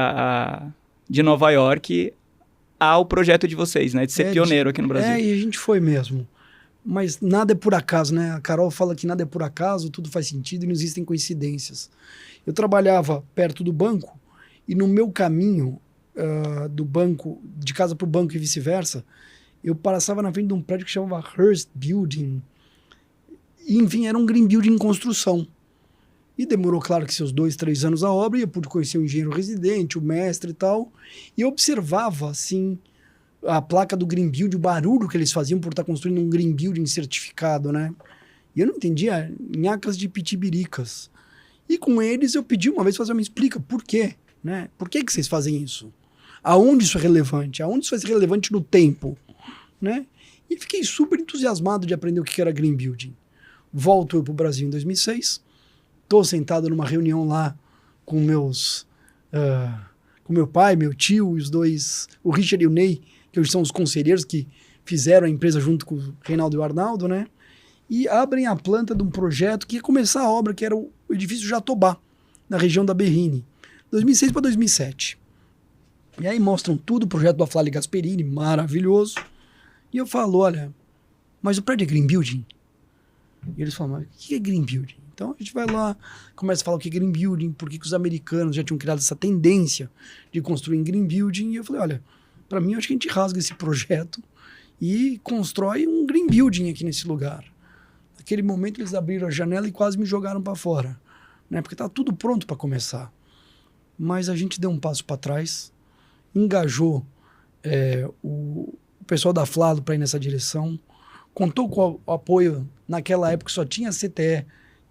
de Nova York ao projeto de vocês, né? De ser pioneiro aqui no Brasil. E a gente foi mesmo. Mas nada é por acaso, né? A Carol fala que nada é por acaso, tudo faz sentido e não existem coincidências. Eu trabalhava perto do banco e no meu caminho do banco, de casa para o banco e vice-versa, eu passava na frente de um prédio que chamava Hearst Building. E, enfim, era um green building em construção. E demorou, claro, que seus 2, 3 anos a obra, e eu pude conhecer o engenheiro residente, o mestre e tal. E eu observava, assim, a placa do green building, o barulho que eles faziam por estar construindo um green building certificado, né? E eu não entendia nhacas de pitibiricas. E com eles eu pedi uma vez, me explica por quê, né? Por que vocês fazem isso? Aonde isso é relevante? Aonde isso vai ser relevante no tempo, né? E fiquei super entusiasmado de aprender o que era Green Building. Volto eu para o Brasil em 2006, estou sentado numa reunião lá com com meu pai, meu tio, os dois, o Richard e o Ney, que hoje são os conselheiros que fizeram a empresa junto com o Reinaldo e o Arnaldo, né? E abrem a planta de um projeto que ia começar a obra, que era o edifício Jatobá, na região da Berrini, 2006 para 2007. E aí mostram tudo, o projeto do Aflali Gasperini, maravilhoso. E eu falo, olha, mas o prédio é Green Building? E eles falam, mas o que é Green Building? Então a gente vai lá, começa a falar o que é Green Building, por que os americanos já tinham criado essa tendência de construir em Green Building. E eu falei, olha, para mim eu acho que a gente rasga esse projeto e constrói um Green Building aqui nesse lugar. Naquele momento eles abriram a janela e quase me jogaram para fora, né? Porque estava tudo pronto para começar. Mas a gente deu um passo para trás, engajou o pessoal da Flado para ir nessa direção, contou com o apoio, naquela época só tinha a CTE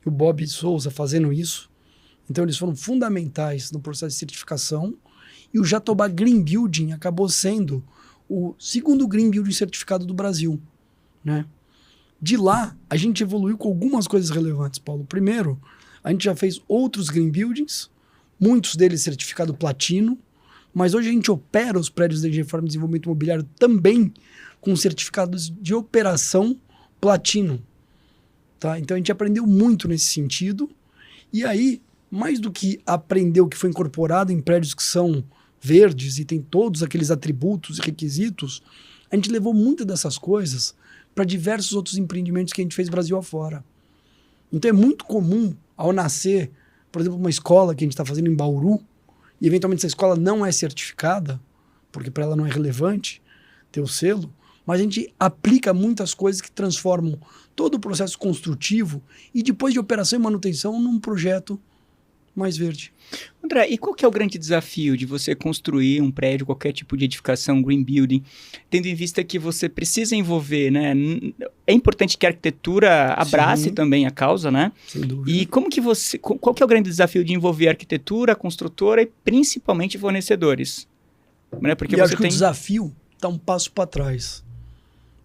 e o Bob Souza fazendo isso, então eles foram fundamentais no processo de certificação, e o Jatobá Green Building acabou sendo o segundo Green Building certificado do Brasil, né? De lá, a gente evoluiu com algumas coisas relevantes, Paulo. Primeiro, a gente já fez outros Green Buildings, muitos deles certificado platino, mas hoje a gente opera os prédios da Engenharia Reforma e Desenvolvimento Imobiliário também com certificados de operação platino. Tá? Então a gente aprendeu muito nesse sentido. E aí, mais do que aprender o que foi incorporado em prédios que são verdes e tem todos aqueles atributos e requisitos, a gente levou muitas dessas coisas para diversos outros empreendimentos que a gente fez Brasil afora. Então é muito comum, ao nascer, por exemplo, uma escola que a gente está fazendo em Bauru, e eventualmente essa escola não é certificada, porque para ela não é relevante ter o selo, mas a gente aplica muitas coisas que transformam todo o processo construtivo e depois de operação e manutenção num projeto mais verde. André, e qual que é o grande desafio de você construir um prédio, qualquer tipo de edificação, green building, tendo em vista que você precisa envolver, né? É importante que a arquitetura abrace Sim, também a causa, né? sem dúvida. E qual que é o grande desafio de envolver a arquitetura, a construtora e principalmente fornecedores? Né? Porque acho que o desafio está um passo para trás.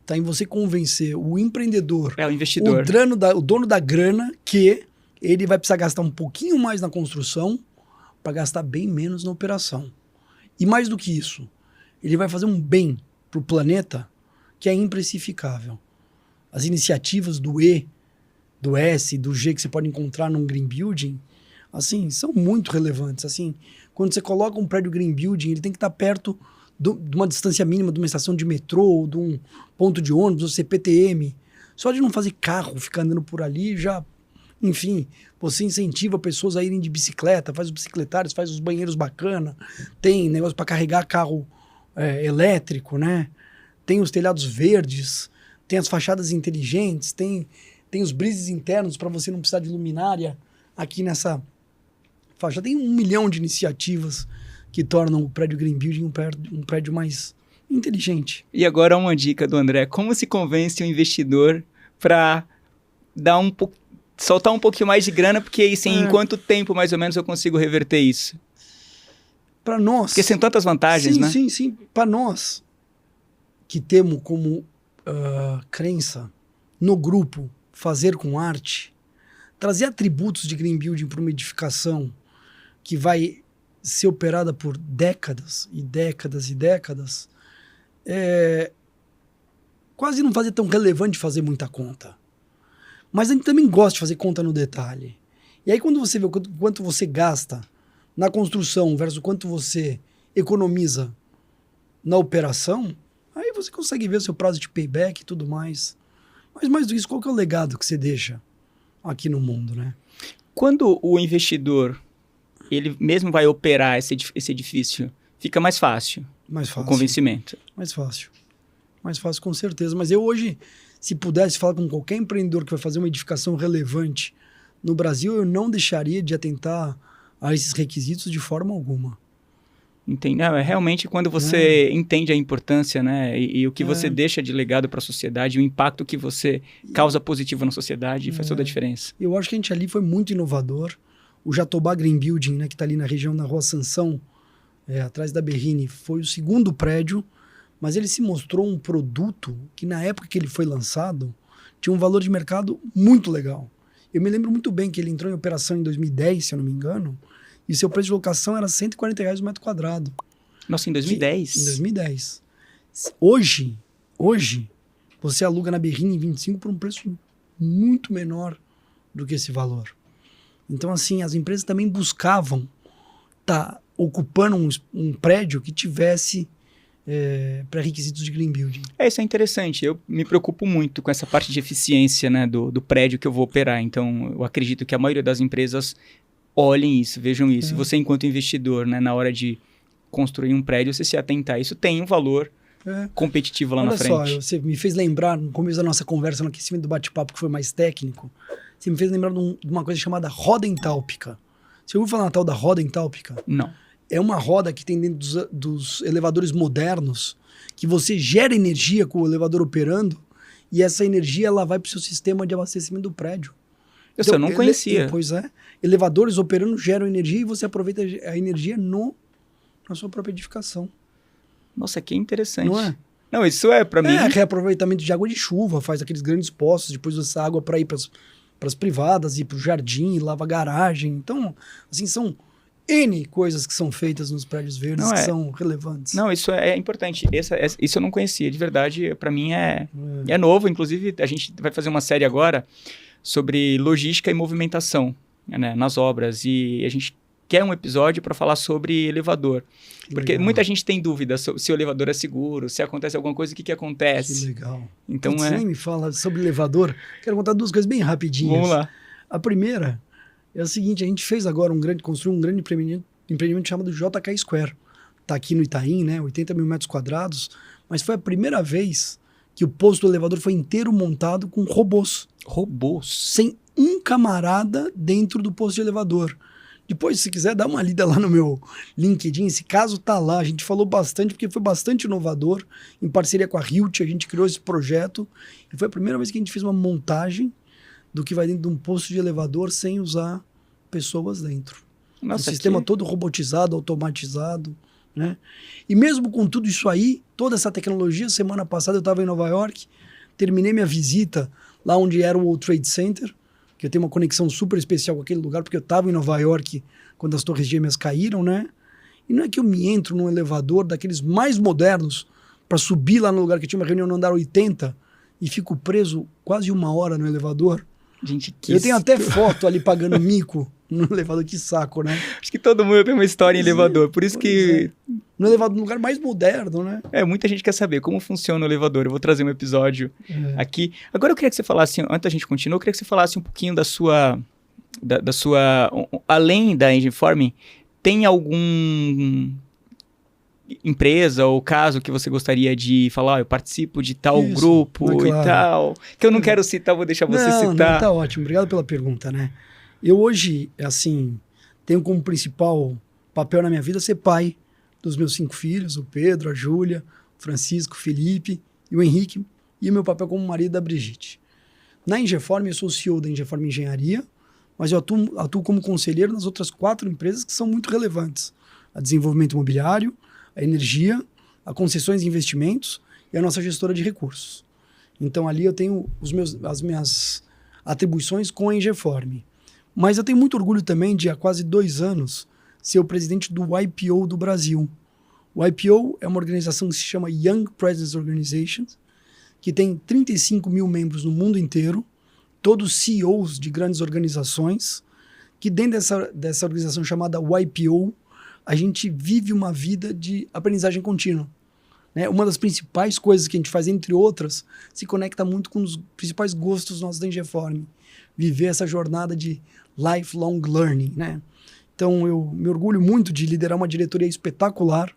Está em você convencer o empreendedor, o investidor, o dono da grana, que ele vai precisar gastar um pouquinho mais na construção para gastar bem menos na operação. E mais do que isso, ele vai fazer um bem para o planeta que é imprecificável. As iniciativas do E, do S, do G que você pode encontrar num Green Building, assim, são muito relevantes. Assim, quando você coloca um prédio Green Building, ele tem que estar perto de uma distância mínima de uma estação de metrô, ou de um ponto de ônibus, ou CPTM. Só de não fazer carro, ficar andando por ali, já... Enfim, você incentiva pessoas a irem de bicicleta, faz os bicicletários, faz os banheiros bacana, tem negócio para carregar carro elétrico, né? Tem os telhados verdes, tem as fachadas inteligentes, tem os brises internos para você não precisar de luminária aqui nessa faixa. Tem 1 milhão de iniciativas que tornam o prédio Green Building um prédio mais inteligente. E agora uma dica do André, como se convence o investidor para dar soltar um pouquinho mais de grana, porque assim, em quanto tempo mais ou menos eu consigo reverter isso? Para nós... Porque são tantas vantagens, né? Sim. Para nós, que temos como crença no grupo fazer com arte, trazer atributos de Green Building para uma edificação que vai ser operada por décadas e décadas e décadas, quase não fazer tão relevante fazer muita conta. Mas a gente também gosta de fazer conta no detalhe. E aí quando você vê quanto você gasta na construção versus quanto você economiza na operação, aí você consegue ver o seu prazo de payback e tudo mais. Mas mais do que isso, qual que é o legado que você deixa aqui no mundo, né? Quando o investidor, ele mesmo vai operar esse edifício, fica mais fácil. Mais fácil. O convencimento. Mais fácil. Mais fácil, com certeza. Mas eu hoje... Se pudesse falar com qualquer empreendedor que vai fazer uma edificação relevante no Brasil, eu não deixaria de atentar a esses requisitos de forma alguma. Entendi. Realmente, quando você entende a importância, né, e o que você deixa de legado para a sociedade, o impacto que você causa positivo na sociedade, faz toda a diferença. Eu acho que a gente ali foi muito inovador. O Jatobá Green Building, né, que está ali na região da Rua Sansão, atrás da Berrini, foi o segundo prédio, mas ele se mostrou um produto que na época que ele foi lançado tinha um valor de mercado muito legal. Eu me lembro muito bem que ele entrou em operação em 2010, se eu não me engano, e seu preço de locação era R$140 o metro quadrado. Nossa, em 2010? Em 2010. Hoje, você aluga na Berrini em 25 por um preço muito menor do que esse valor. Então, assim, as empresas também buscavam estar ocupando um prédio que tivesse pré-requisitos de green building. Isso é interessante. Eu me preocupo muito com essa parte de eficiência, né, do prédio que eu vou operar. Então, eu acredito que a maioria das empresas olhem isso, vejam isso. E você, enquanto investidor, né, na hora de construir um prédio, você se atentar. Isso tem um valor competitivo lá na frente. Olha só, você me fez lembrar, no começo da nossa conversa, no aquecimento do bate-papo, que foi mais técnico, você me fez lembrar de uma coisa chamada roda entálpica. Você ouviu falar na tal da roda entálpica? Não. É uma roda que tem dentro dos elevadores modernos, que você gera energia com o elevador operando, e essa energia ela vai para o seu sistema de abastecimento do prédio. Então, eu não conhecia. Pois é. Elevadores operando geram energia e você aproveita a energia na sua própria edificação. Nossa, que interessante. Não é? Não, isso é para mim... reaproveitamento de água de chuva, faz aqueles grandes poços, depois usa essa água para ir para as privadas, ir para o jardim, lava a garagem. Então, assim, são N coisas que são feitas nos prédios verdes que são relevantes. Não, isso é importante. Isso eu não conhecia. De verdade, para mim é novo. Inclusive, a gente vai fazer uma série agora sobre logística e movimentação, né, nas obras. E a gente quer um episódio para falar sobre elevador. Porque legal. Muita gente tem dúvida se o elevador é seguro, se acontece alguma coisa, o que acontece. Que legal. Então, você nem me fala sobre elevador. Quero contar duas coisas bem rapidinhas. Vamos lá. A primeira é o seguinte, a gente fez agora construiu um grande empreendimento chamado JK Square. Está aqui no Itaim, né, 80 mil metros quadrados, mas foi a primeira vez que o posto do elevador foi inteiro montado com robôs. Robôs? Sem um camarada dentro do posto de elevador. Depois, se quiser, dá uma lida lá no meu LinkedIn. Esse caso tá lá. A gente falou bastante, porque foi bastante inovador. Em parceria com a Hilt, a gente criou esse projeto. E foi a primeira vez que a gente fez uma montagem do que vai dentro de um posto de elevador sem usar pessoas dentro. Nossa, o sistema todo robotizado, automatizado, né? E mesmo com tudo isso aí, toda essa tecnologia, semana passada eu estava em Nova York, terminei minha visita lá onde era o World Trade Center, que eu tenho uma conexão super especial com aquele lugar, porque eu estava em Nova York quando as Torres Gêmeas caíram, né? E não é que eu me entro num elevador daqueles mais modernos para subir lá no lugar que tinha uma reunião no andar 80 e fico preso quase 1 hora no elevador. Gente, eu tenho até foto ali pagando mico no elevador, que saco, né? Acho que todo mundo tem uma história em elevador, por isso que... No elevador, no lugar mais moderno, né? Muita gente quer saber como funciona o elevador. Eu vou trazer um episódio aqui. Agora eu queria que você falasse, antes da gente continuar, eu queria que você falasse um pouquinho da sua... além da Engineform, tem algum empresa ou caso que você gostaria de falar, eu participo de tal grupo e tal, que eu não quero citar, vou deixar você citar. Não, tá ótimo, obrigado pela pergunta, né? Eu hoje, assim, tenho como principal papel na minha vida ser pai dos meus 5 filhos, o Pedro, a Júlia, o Francisco, o Felipe e o Henrique, e o meu papel como marido da Brigitte. Na Engineform, eu sou o CEO da Engineform Engenharia, mas eu atuo como conselheiro nas outras 4 empresas que são muito relevantes. A Desenvolvimento Imobiliário, a Energia, a Concessões e Investimentos e a nossa gestora de recursos. Então ali eu tenho as minhas atribuições com a Engineform. Mas eu tenho muito orgulho também de, há quase 2 anos, ser o presidente do IPO do Brasil. O IPO é uma organização que se chama Young Presidents Organization, que tem 35 mil membros no mundo inteiro, todos CEOs de grandes organizações, que dentro dessa organização chamada YPO, a gente vive uma vida de aprendizagem contínua. Né? Uma das principais coisas que a gente faz, entre outras, se conecta muito com os principais gostos nossos da Engineform. Viver essa jornada de lifelong learning. Né? Então, eu me orgulho muito de liderar uma diretoria espetacular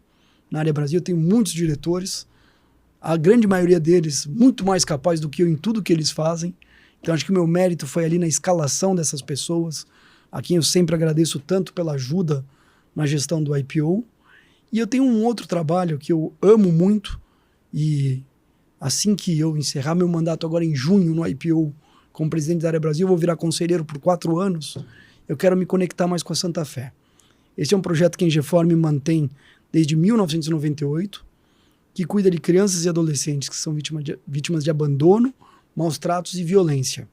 na área Brasil. Eu tenho muitos diretores, a grande maioria deles muito mais capazes do que eu em tudo que eles fazem. Então, acho que o meu mérito foi ali na escalação dessas pessoas, a quem eu sempre agradeço tanto pela ajuda na gestão do IPO. E eu tenho um outro trabalho que eu amo muito, e assim que eu encerrar meu mandato agora em junho no IPO como presidente da área Brasil, eu vou virar conselheiro por 4 anos. eu quero me conectar mais com a Santa Fé. Esse é um projeto que a Engeform mantém desde 1998, que cuida de crianças e adolescentes que são vítimas de abandono, maus tratos e violência.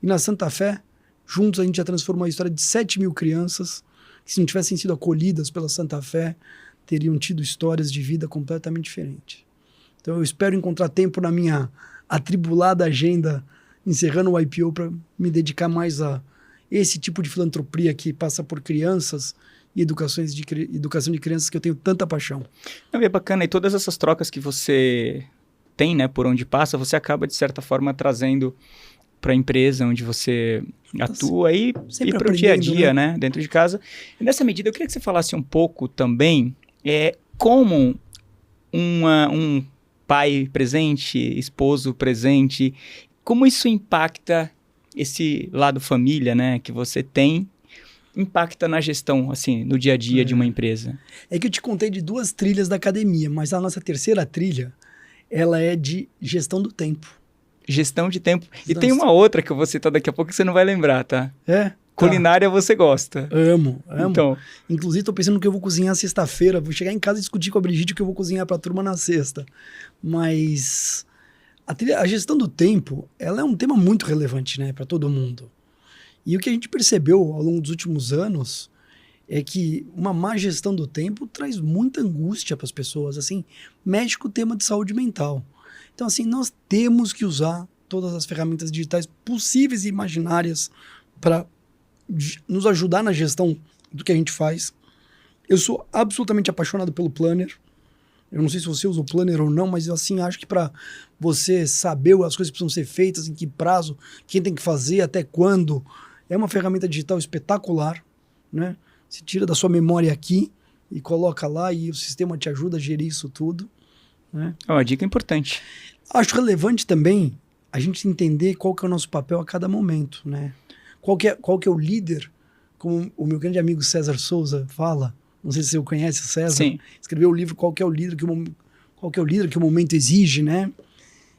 E na Santa Fé, juntos a gente já transformou a história de 7 mil crianças que, se não tivessem sido acolhidas pela Santa Fé, teriam tido histórias de vida completamente diferentes. Então eu espero encontrar tempo na minha atribulada agenda, encerrando o IPO, para me dedicar mais a esse tipo de filantropia que passa por crianças e educação de crianças, que eu tenho tanta paixão. Não, é bacana, e todas essas trocas que você tem, né, por onde passa, você acaba, de certa forma, trazendo para a empresa onde você atua e para o dia a dia, né, dentro de casa. E nessa medida, eu queria que você falasse um pouco também como um pai presente, esposo presente, como isso impacta esse lado família, né, que você tem, impacta na gestão, assim, no dia a dia de uma empresa? É que eu te contei de 2 trilhas da academia, mas a nossa terceira trilha, ela é de gestão do tempo. Gestão de tempo. E tem uma outra que eu vou citar daqui a pouco que você não vai lembrar, tá? Culinária você gosta. Amo. Então, inclusive, tô pensando no que eu vou cozinhar sexta-feira. Vou chegar em casa e discutir com a Brigitte o que eu vou cozinhar pra turma na sexta. Mas a gestão do tempo, ela é um tema muito relevante, né, para todo mundo. E o que a gente percebeu ao longo dos últimos anos é que uma má gestão do tempo traz muita angústia para as pessoas, assim, mexe com o tema de saúde mental. Então, assim, nós temos que usar todas as ferramentas digitais possíveis e imaginárias para nos ajudar na gestão do que a gente faz. Eu sou absolutamente apaixonado pelo Planner. Eu não sei se você usa o Planner ou não, mas eu, assim, acho que para você saber as coisas que precisam ser feitas, em que prazo, quem tem que fazer, até quando, é uma ferramenta digital espetacular, né? Você tira da sua memória aqui e coloca lá e o sistema te ajuda a gerir isso tudo, né? uma dica importante. Acho relevante também a gente entender qual que é o nosso papel a cada momento, né? Qual que é o líder, como o meu grande amigo César Souza fala, não sei se você conhece o César. Sim. Escreveu o livro Qual que é o líder que o momento exige, né?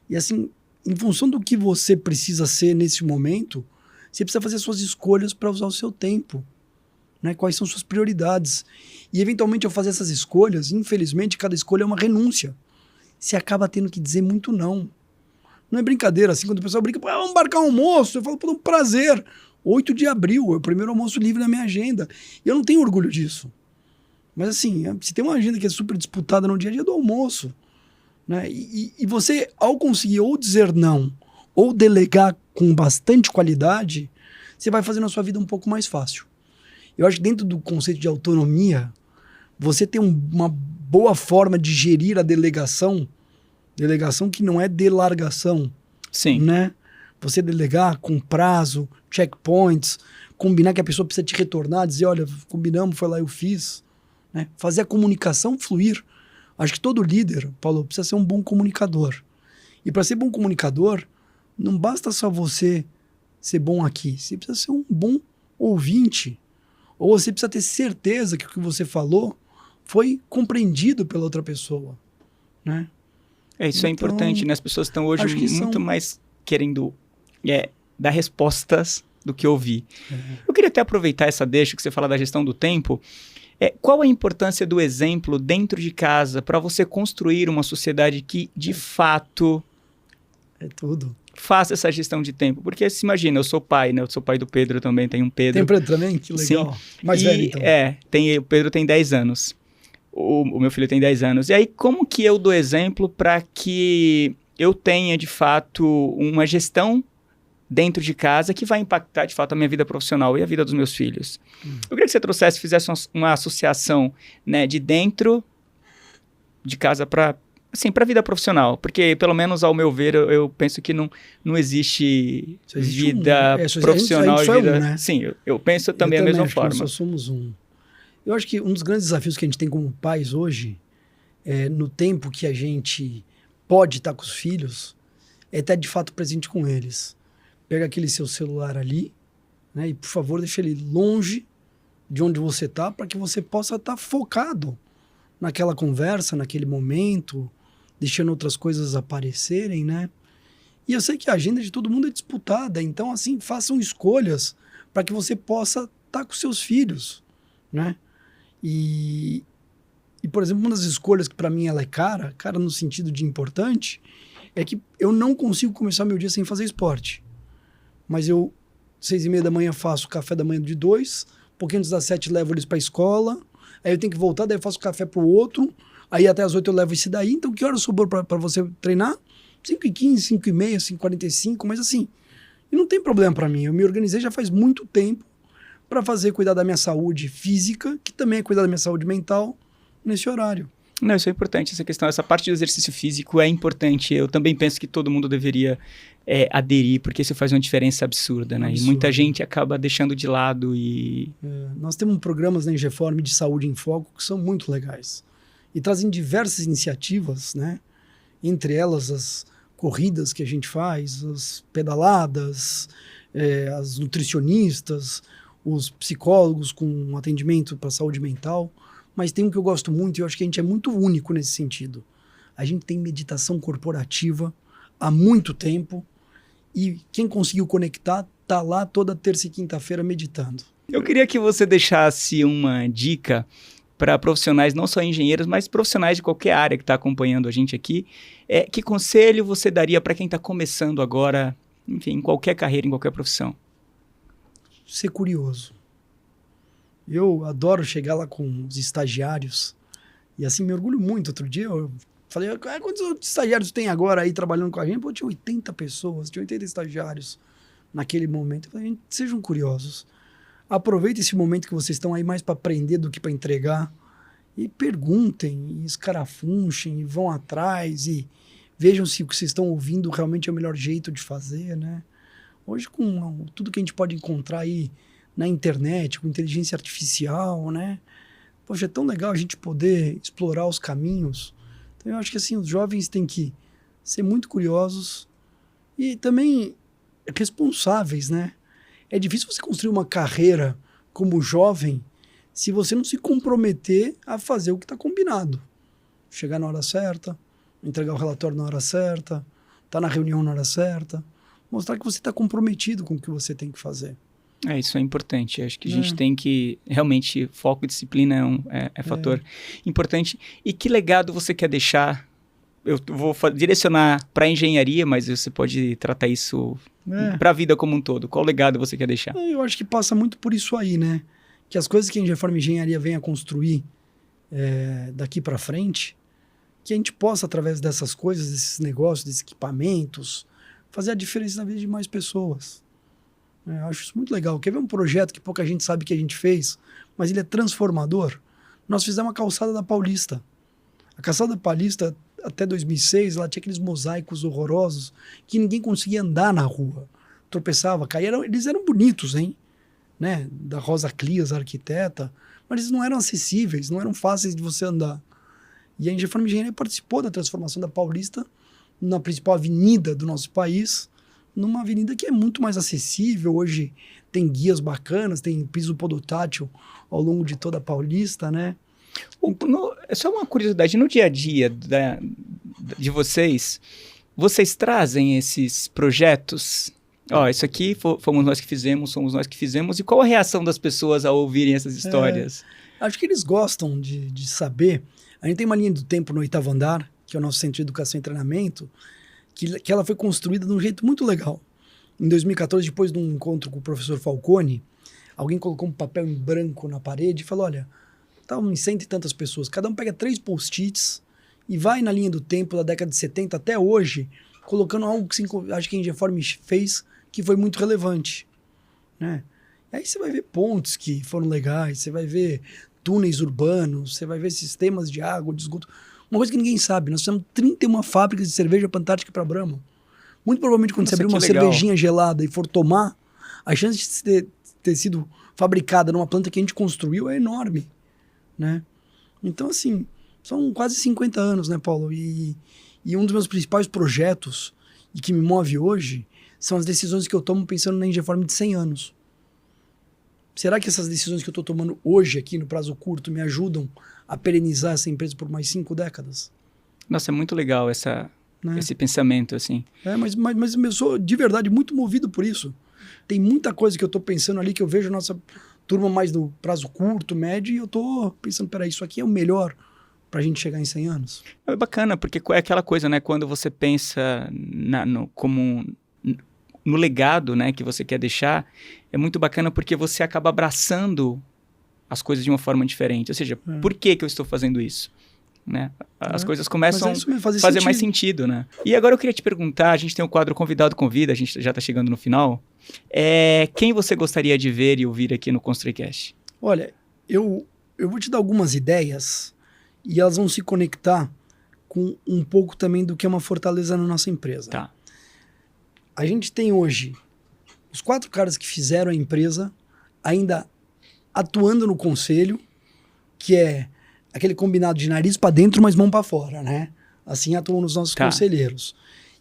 E assim, em função do que você precisa ser nesse momento, você precisa fazer suas escolhas para usar o seu tempo, né? Quais são suas prioridades. E eventualmente, ao fazer essas escolhas, infelizmente, cada escolha é uma renúncia. Você acaba tendo que dizer muito não. Não é brincadeira, assim, quando o pessoal brinca, vamos marcar um almoço, eu falo, um prazer. 8 de abril, é o primeiro almoço livre na minha agenda. E eu não tenho orgulho disso. Mas assim, se tem uma agenda que é super disputada no dia a dia do almoço, né? E você, ao conseguir ou dizer não, ou delegar com bastante qualidade, você vai fazendo a sua vida um pouco mais fácil. Eu acho que dentro do conceito de autonomia, você tem uma boa forma de gerir a delegação que não é delargação. Sim. Né? Você delegar com prazo, checkpoints, combinar que a pessoa precisa te retornar, dizer, olha, combinamos, foi lá, eu fiz. Né? Fazer a comunicação fluir. Acho que todo líder, Paulo, precisa ser um bom comunicador. E para ser bom comunicador, não basta só você ser bom aqui. Você precisa ser um bom ouvinte. Ou você precisa ter certeza que o que você falou foi compreendido pela outra pessoa. Né? Isso é importante, né? As pessoas estão hoje muito mais querendo dar respostas do que ouvir. Eu queria até aproveitar essa deixa que você fala da gestão do tempo. Qual a importância do exemplo dentro de casa para você construir uma sociedade que, de fato, faça essa gestão de tempo? Porque se imagina, eu sou pai, né? Eu sou pai do Pedro também, tem um Pedro. Tem Pedro também? Que legal. Sim. Mais velho, então. O Pedro tem 10 anos. O meu filho tem 10 anos. E aí, como que eu dou exemplo para que eu tenha, de fato, uma gestão dentro de casa que vai impactar, de fato, a minha vida profissional e a vida dos meus filhos? Eu queria que você fizesse uma associação, né, de dentro de casa para a vida profissional. Porque, pelo menos ao meu ver, eu penso que não existe vida profissional e vida... né? Sim, eu penso também da mesma forma. Nós só somos um. Eu acho que um dos grandes desafios que a gente tem como pais hoje, no tempo que a gente pode estar com os filhos, é estar de fato presente com eles. Pega aquele seu celular ali, né, e por favor deixa ele longe de onde você está, para que você possa estar focado naquela conversa, naquele momento, deixando outras coisas aparecerem, né? E eu sei que a agenda de todo mundo é disputada, então assim, façam escolhas para que você possa estar com seus filhos, né? E, por exemplo, uma das escolhas que para mim ela é cara no sentido de importante, é que eu não consigo começar meu dia sem fazer esporte. Mas eu, 6h30 da manhã, faço café da manhã de 2, um pouquinho antes das 7 levo eles para a escola, aí eu tenho que voltar, daí eu faço café pro outro, aí até as 8 eu levo esse daí, então que hora sobrou para você treinar? 5h15, 5h30, 5h45, mas assim, e não tem problema para mim, eu me organizei já faz muito tempo para cuidar da minha saúde física, que também é cuidar da minha saúde mental, nesse horário. Não, isso é importante, essa parte do exercício físico é importante. Eu também penso que todo mundo deveria aderir, porque isso faz uma diferença absurda, né? E muita gente acaba deixando de lado e... nós temos programas na Ingeform de saúde em foco que são muito legais. E trazem diversas iniciativas, né? Entre elas as corridas que a gente faz, as pedaladas, as nutricionistas, os psicólogos com atendimento para saúde mental. Mas tem um que eu gosto muito e eu acho que a gente é muito único nesse sentido. A gente tem meditação corporativa há muito tempo e quem conseguiu conectar tá lá toda terça e quinta-feira meditando. Eu queria que você deixasse uma dica para profissionais, não só engenheiros, mas profissionais de qualquer área que está acompanhando a gente aqui. Que conselho você daria para quem está começando agora, enfim, em qualquer carreira, em qualquer profissão? Ser curioso. Eu adoro chegar lá com os estagiários e assim me orgulho muito. Outro dia eu falei, quantos estagiários tem agora aí trabalhando com a gente? Pô, tinha 80 pessoas, tinha 80 estagiários naquele momento. Eu falei, sejam curiosos. Aproveitem esse momento que vocês estão aí mais para aprender do que para entregar e perguntem, e escarafunchem, e vão atrás e vejam se o que vocês estão ouvindo realmente é o melhor jeito de fazer, né? Hoje com tudo que a gente pode encontrar aí na internet, com inteligência artificial, né? Poxa, é tão legal a gente poder explorar os caminhos. Então eu acho que assim, os jovens têm que ser muito curiosos e também responsáveis, né? É difícil você construir uma carreira como jovem se você não se comprometer a fazer o que está combinado. Chegar na hora certa, entregar o relatório na hora certa, estar na reunião na hora certa, mostrar que você está comprometido com o que você tem que fazer. Isso é importante. Acho que a gente tem que, realmente, foco e disciplina é fator importante. E que legado você quer deixar? Eu vou direcionar para a engenharia, mas você pode tratar isso para a vida como um todo. Qual legado você quer deixar? Eu acho que passa muito por isso aí, né? Que as coisas que a Ingeform Engenharia vem a construir daqui para frente, que a gente possa, através dessas coisas, desses negócios, desses equipamentos, fazer a diferença na vida de mais pessoas. Eu acho isso muito legal. Quer ver um projeto que pouca gente sabe que a gente fez, mas ele é transformador? Nós fizemos a calçada da Paulista. A calçada da Paulista, até 2006, ela tinha aqueles mosaicos horrorosos que ninguém conseguia andar na rua. Tropeçava, caía. Eles eram bonitos, hein? Né? Da Rosa Clias, a arquiteta, mas eles não eram acessíveis, não eram fáceis de você andar. E a Ingeform Engenharia participou da transformação da Paulista na principal avenida do nosso país, numa avenida que é muito mais acessível. Hoje tem guias bacanas, tem piso podotátil ao longo de toda a Paulista, né? Só uma curiosidade, no dia a dia de vocês trazem esses projetos? Isso aqui fomos nós que fizemos, somos nós que fizemos. E qual a reação das pessoas ao ouvirem essas histórias? Acho que eles gostam de saber. A gente tem uma linha do tempo no 8º andar, que é o nosso Centro de Educação e Treinamento, que ela foi construída de um jeito muito legal. Em 2014, depois de um encontro com o professor Falcone, alguém colocou um papel em branco na parede e falou, olha, estavam em 100 e tantas pessoas, cada um pega 3 post-its e vai na linha do tempo da década de 70 até hoje, colocando algo que acho que a Ingeform fez que foi muito relevante, né? E aí você vai ver pontes que foram legais, você vai ver túneis urbanos, você vai ver sistemas de água, de esgoto. Uma coisa que ninguém sabe, nós temos 31 fábricas de cerveja para Antártica e para Brahma. Muito provavelmente quando você abrir uma cervejinha gelada e for tomar, a chance de ter sido fabricada numa planta que a gente construiu é enorme, né? Então, assim, são quase 50 anos, né, Paulo? E um dos meus principais projetos, e que me move hoje, são as decisões que eu tomo pensando na Ingeform de 100 anos. Será que essas decisões que eu estou tomando hoje, aqui no prazo curto, me ajudam a perenizar essa empresa por mais 5 décadas? Nossa, é muito legal esse pensamento, assim. Mas eu sou, de verdade, muito movido por isso. Tem muita coisa que eu estou pensando ali, que eu vejo turma mais no prazo curto, médio, e eu tô pensando, peraí, isso aqui é o melhor pra gente chegar em 100 anos? É bacana, porque é aquela coisa, né? Quando você pensa no legado, né, que você quer deixar, é muito bacana porque você acaba abraçando as coisas de uma forma diferente. Ou seja, por que eu estou fazendo isso? Né? As coisas começam a fazer mais sentido, né? E agora eu queria te perguntar, a gente tem o quadro Convidado Convida, a gente já está chegando no final. Quem você gostaria de ver e ouvir aqui no ConstruiCast? Olha, eu vou te dar algumas ideias e elas vão se conectar com um pouco também do que é uma fortaleza na nossa empresa. Tá. A gente tem hoje os 4 caras que fizeram a empresa ainda atuando no conselho, que é aquele combinado de nariz para dentro, mas mão para fora, né? Assim atuam os nossos conselheiros.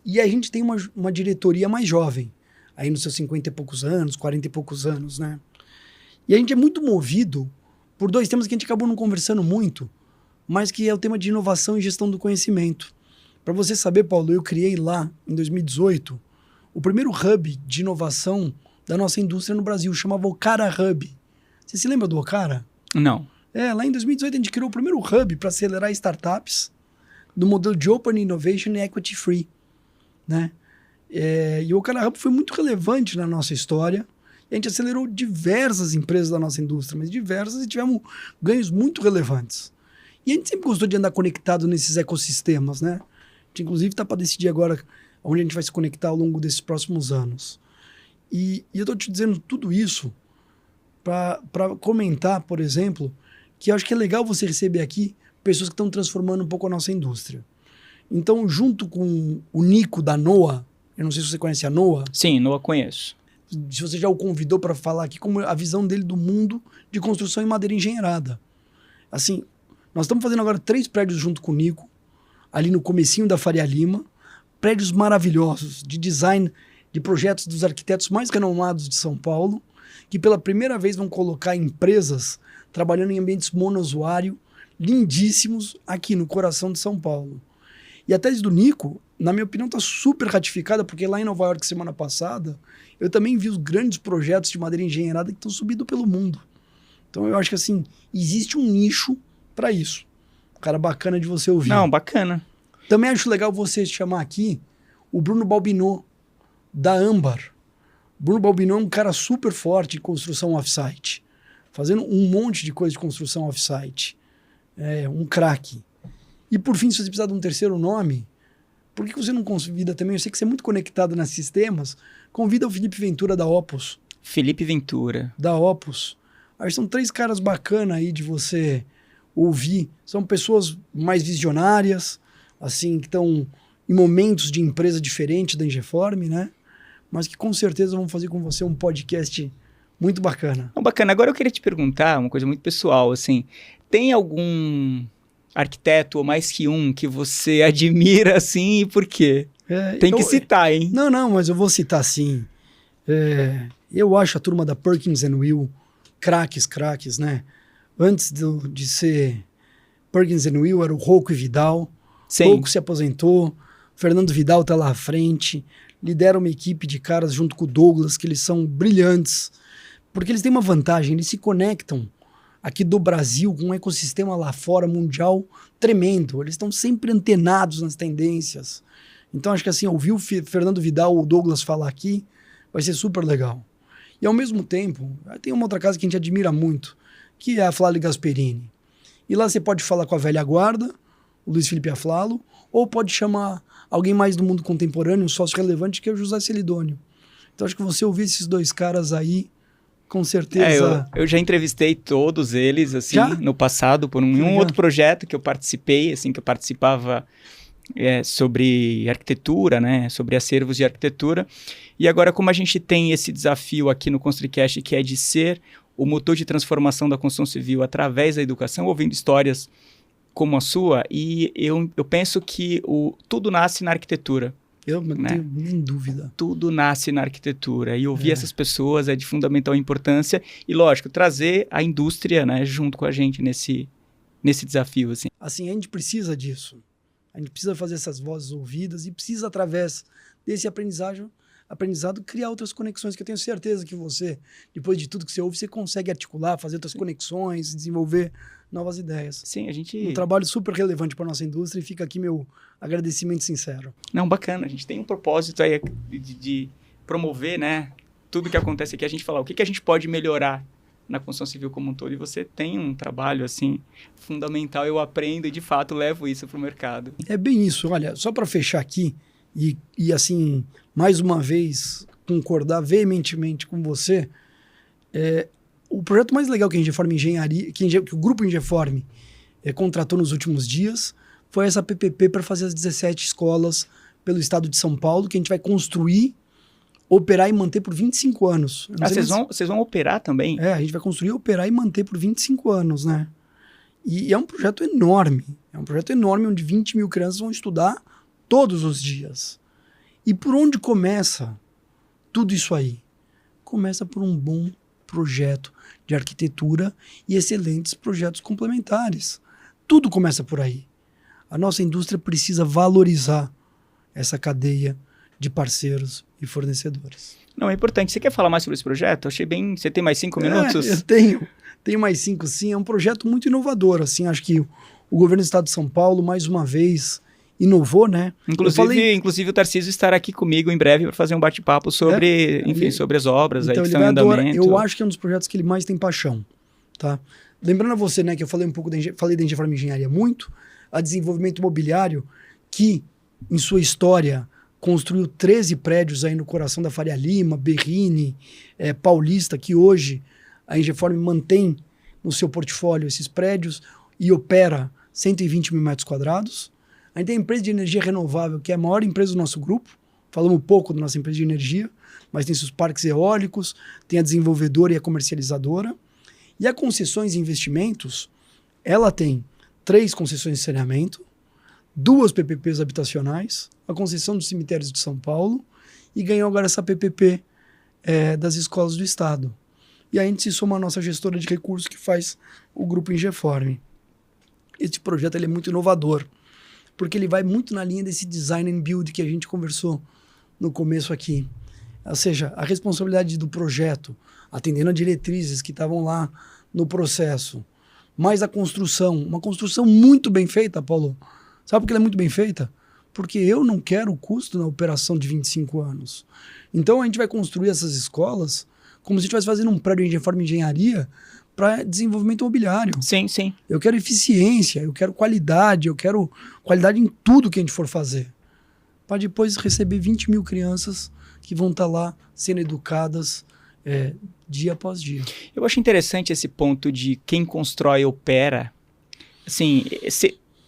E a gente tem uma diretoria mais jovem, aí nos seus 50 e poucos anos, 40 e poucos anos, né? E a gente é muito movido por 2 temas que a gente acabou não conversando muito, mas que é o tema de inovação e gestão do conhecimento. Para você saber, Paulo, eu criei lá, em 2018, o primeiro hub de inovação da nossa indústria no Brasil, chamava Okara Hub. Você se lembra do Okara? Não. Lá em 2018 a gente criou o primeiro hub para acelerar startups no modelo de Open Innovation e Equity Free, né? E o Okara Hub foi muito relevante na nossa história. E a gente acelerou diversas empresas da nossa indústria, mas diversas, e tivemos ganhos muito relevantes. E a gente sempre gostou de andar conectado nesses ecossistemas, né? A gente inclusive está para decidir agora onde a gente vai se conectar ao longo desses próximos anos. E eu estou te dizendo tudo isso para comentar, por exemplo, que eu acho que é legal você receber aqui pessoas que estão transformando um pouco a nossa indústria. Então, junto com o Nico da NOA, eu não sei se você conhece a NOA. Sim, NOA conheço. Se você já o convidou para falar aqui como a visão dele do mundo de construção em madeira engenheirada. Assim, nós estamos fazendo agora 3 prédios junto com o Nico, ali no comecinho da Faria Lima, prédios maravilhosos de design de projetos dos arquitetos mais renomados de São Paulo, que pela primeira vez vão colocar empresas trabalhando em ambientes monousuário, lindíssimos, aqui no coração de São Paulo. E a tese do Nico, na minha opinião, está super ratificada, porque lá em Nova York, semana passada, eu também vi os grandes projetos de madeira engenheirada que estão subindo pelo mundo. Então eu acho que, assim, existe um nicho para isso. Um cara bacana de você ouvir. Não, bacana. Também acho legal você chamar aqui o Bruno Balbinot, da Âmbar. Bruno Balbinot é um cara super forte em construção off-site, fazendo um monte de coisa de construção off-site. É um craque. E por fim, se você precisar de um terceiro nome, por que você não convida também? Eu sei que você é muito conectado nas sistemas. Convida o Felipe Ventura da Opus. Felipe Ventura. Da Opus. Aí são 3 caras bacanas aí de você ouvir. São pessoas mais visionárias, assim, que estão em momentos de empresa diferente da Ingeform, né? Mas que com certeza vão fazer com você um podcast muito bacana. Bacana. Agora eu queria te perguntar uma coisa muito pessoal, assim. Tem algum arquiteto ou mais que um que você admira, assim, e por quê? Tem que citar, hein? Não, mas eu vou citar sim. Eu acho a turma da Perkins & Will craques, né? Antes de ser Perkins & Will, era o Rocco e Vidal. Sim. Rocco se aposentou, Fernando Vidal está lá à frente, lidera uma equipe de caras junto com o Douglas, que eles são brilhantes, porque eles têm uma vantagem, eles se conectam aqui do Brasil com um ecossistema lá fora, mundial, tremendo. Eles estão sempre antenados nas tendências. Então, acho que assim, ouvir o Fernando Vidal ou o Douglas falar aqui vai ser super legal. E, ao mesmo tempo, tem uma outra casa que a gente admira muito, que é a Flávio Gasperini. E lá você pode falar com a velha guarda, o Luiz Felipe Aflalo, ou pode chamar alguém mais do mundo contemporâneo, um sócio relevante, que é o José Celidônio. Então, acho que você ouvir esses 2 caras aí, com certeza... Eu já entrevistei todos eles, assim, no passado, por um outro projeto que eu participei, assim, que eu participava sobre arquitetura, né, sobre acervos de arquitetura. E agora, como a gente tem esse desafio aqui no ConstruiCast, que é de ser o motor de transformação da construção civil através da educação, ouvindo histórias como a sua, e eu penso que tudo nasce na arquitetura. Eu não tenho nem dúvida. Tudo nasce na arquitetura. E ouvir essas pessoas é de fundamental importância. E, lógico, trazer a indústria, né, junto com a gente nesse desafio. Assim, a gente precisa disso. A gente precisa fazer essas vozes ouvidas e precisa, através desse aprendizagem, aprendizado, criar outras conexões, que eu tenho certeza que você, depois de tudo que você ouve, você consegue articular, fazer outras conexões, desenvolver novas ideias. Sim, a gente... Um trabalho super relevante para nossa indústria, e fica aqui meu agradecimento sincero. Não, bacana. A gente tem um propósito aí de promover, né, tudo que acontece aqui. A gente fala o que a gente pode melhorar na construção civil como um todo. E você tem um trabalho, assim, fundamental. Eu aprendo e, de fato, levo isso para o mercado. É bem isso. Olha, só para fechar aqui e, assim, mais uma vez, concordar veementemente com você, o projeto mais legal que a Engeform Engenharia, que o Grupo Engeform contratou nos últimos dias, foi essa PPP para fazer as 17 escolas pelo estado de São Paulo, que a gente vai construir, operar e manter por 25 anos. Vocês vão operar também? A gente vai construir, operar e manter por 25 anos, né? E é um projeto enorme. É um projeto enorme onde 20 mil crianças vão estudar todos os dias. E por onde começa tudo isso aí? Começa por um bom projeto de arquitetura e excelentes projetos complementares. Tudo começa por aí. A nossa indústria precisa valorizar essa cadeia de parceiros e fornecedores. Não, é importante. Você quer falar mais sobre esse projeto? Achei bem... Você tem mais 5 minutos? Eu tenho mais 5, sim. É um projeto muito inovador, assim. Acho que o governo do estado de São Paulo, mais uma vez, inovou, né? Inclusive o Tarcísio estará aqui comigo em breve para fazer um bate-papo sobre, sobre as obras aí que estão em andamento. Eu acho que é um dos projetos que ele mais tem paixão, tá? Lembrando a você, né, que eu falei um pouco da Engeform Engenharia muito, a desenvolvimento imobiliário, que em sua história construiu 13 prédios aí no coração da Faria Lima, Berrini, Paulista, que hoje a Engeform mantém no seu portfólio esses prédios e opera 120 mil metros quadrados. A gente tem a empresa de energia renovável, que é a maior empresa do nosso grupo. Falamos pouco da nossa empresa de energia, mas tem seus parques eólicos, tem a desenvolvedora e a comercializadora. E a Concessões e Investimentos, ela tem 3 concessões de saneamento, 2 PPPs habitacionais, a concessão dos cemitérios de São Paulo, e ganhou agora essa PPP das escolas do estado. E aí a gente se soma à nossa gestora de recursos, que faz o Grupo Engeform. Esse projeto ele é muito inovador, porque ele vai muito na linha desse design and build que a gente conversou no começo aqui. Ou seja, a responsabilidade do projeto, atendendo a diretrizes que estavam lá no processo, mais a construção, uma construção muito bem feita, Paulo. Sabe por que ela é muito bem feita? Porque eu não quero o custo na operação de 25 anos. Então a gente vai construir essas escolas como se estivesse fazendo um prédio de Engeform Engenharia para desenvolvimento imobiliário. Sim, sim. Eu quero eficiência, eu quero qualidade em tudo que a gente for fazer. Para depois receber 20 mil crianças que vão estar lá sendo educadas dia após dia. Eu acho interessante esse ponto de quem constrói opera. Assim,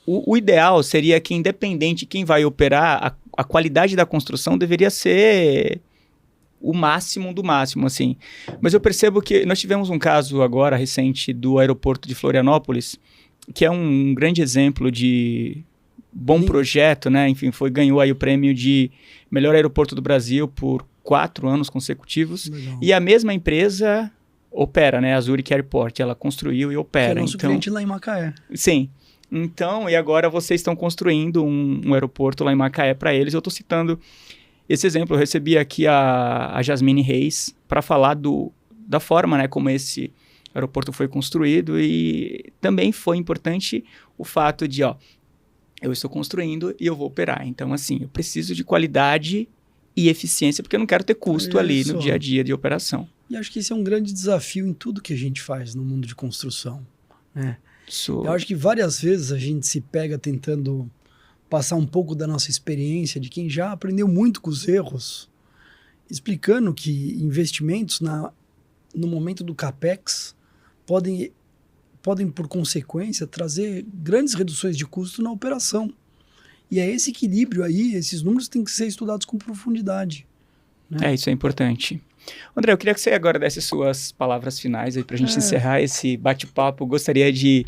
o ideal seria que, independente de quem vai operar, a qualidade da construção deveria ser o máximo do máximo, assim. Mas eu percebo que nós tivemos um caso agora recente do aeroporto de Florianópolis, que é um grande exemplo de bom projeto, né? Enfim, ganhou aí o prêmio de melhor aeroporto do Brasil por 4 anos consecutivos. Legal. E a mesma empresa opera, né? A Zurich Airport, ela construiu e opera. Que é nosso cliente lá em Macaé. Sim. Então, e agora vocês estão construindo um aeroporto lá em Macaé para eles. Eu estou citando esse exemplo. Eu recebi aqui a Jasmine Reis para falar da forma, né, como esse aeroporto foi construído, e também foi importante o fato de, eu estou construindo e eu vou operar. Então, assim, eu preciso de qualidade e eficiência, porque eu não quero ter custo ali no dia a dia de operação. E acho que esse é um grande desafio em tudo que a gente faz no mundo de construção, né? Eu acho que várias vezes a gente se pega tentando passar um pouco da nossa experiência, de quem já aprendeu muito com os erros, explicando que investimentos no momento do CAPEX podem, por consequência, trazer grandes reduções de custo na operação. E é esse equilíbrio aí, esses números têm que ser estudados com profundidade, né? Isso é importante. André, eu queria que você agora desse suas palavras finais aí pra gente encerrar esse bate-papo. Gostaria de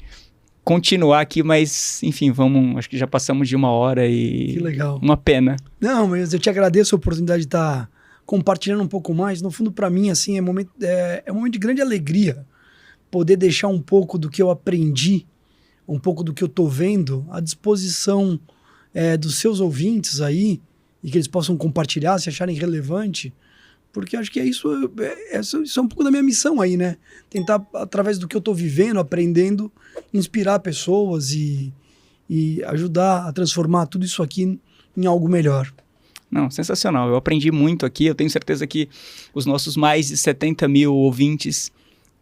continuar aqui, mas, enfim, acho que já passamos de 1 hora e... Que legal. Uma pena. Não, mas eu te agradeço a oportunidade de estar compartilhando um pouco mais. No fundo, para mim, assim, é um momento de grande alegria poder deixar um pouco do que eu aprendi, um pouco do que eu tô vendo à disposição dos seus ouvintes aí, e que eles possam compartilhar, se acharem relevante, porque acho que isso é um pouco da minha missão aí, né? Tentar, através do que eu tô vivendo, aprendendo, inspirar pessoas e ajudar a transformar tudo isso aqui em algo melhor. Não, sensacional. Eu aprendi muito aqui. Eu tenho certeza que os nossos mais de 70 mil ouvintes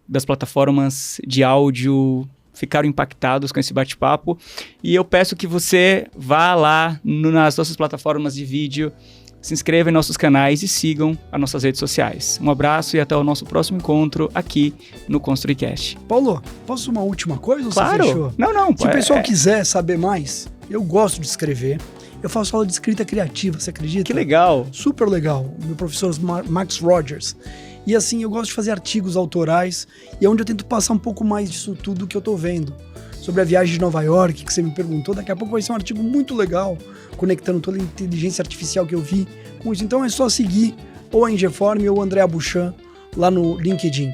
das plataformas de áudio ficaram impactados com esse bate-papo. E eu peço que você vá lá nas nossas plataformas de vídeo, se inscreva em nossos canais e sigam as nossas redes sociais. Um abraço e até o nosso próximo encontro aqui no ConstruiCast. Paulo, posso uma última coisa ou Claro. você fechou? Não. Se o pessoal quiser saber mais, eu gosto de escrever. Eu faço aula de escrita criativa, você acredita? Que legal. Super legal. Meu professor Max Rogers. E assim, eu gosto de fazer artigos autorais e é onde eu tento passar um pouco mais disso tudo que eu tô vendo. Sobre a viagem de Nova York, que você me perguntou, daqui a pouco vai ser um artigo muito legal, conectando toda a inteligência artificial que eu vi com isso. Então é só seguir ou a Ingeform ou o André Abuchan lá no LinkedIn.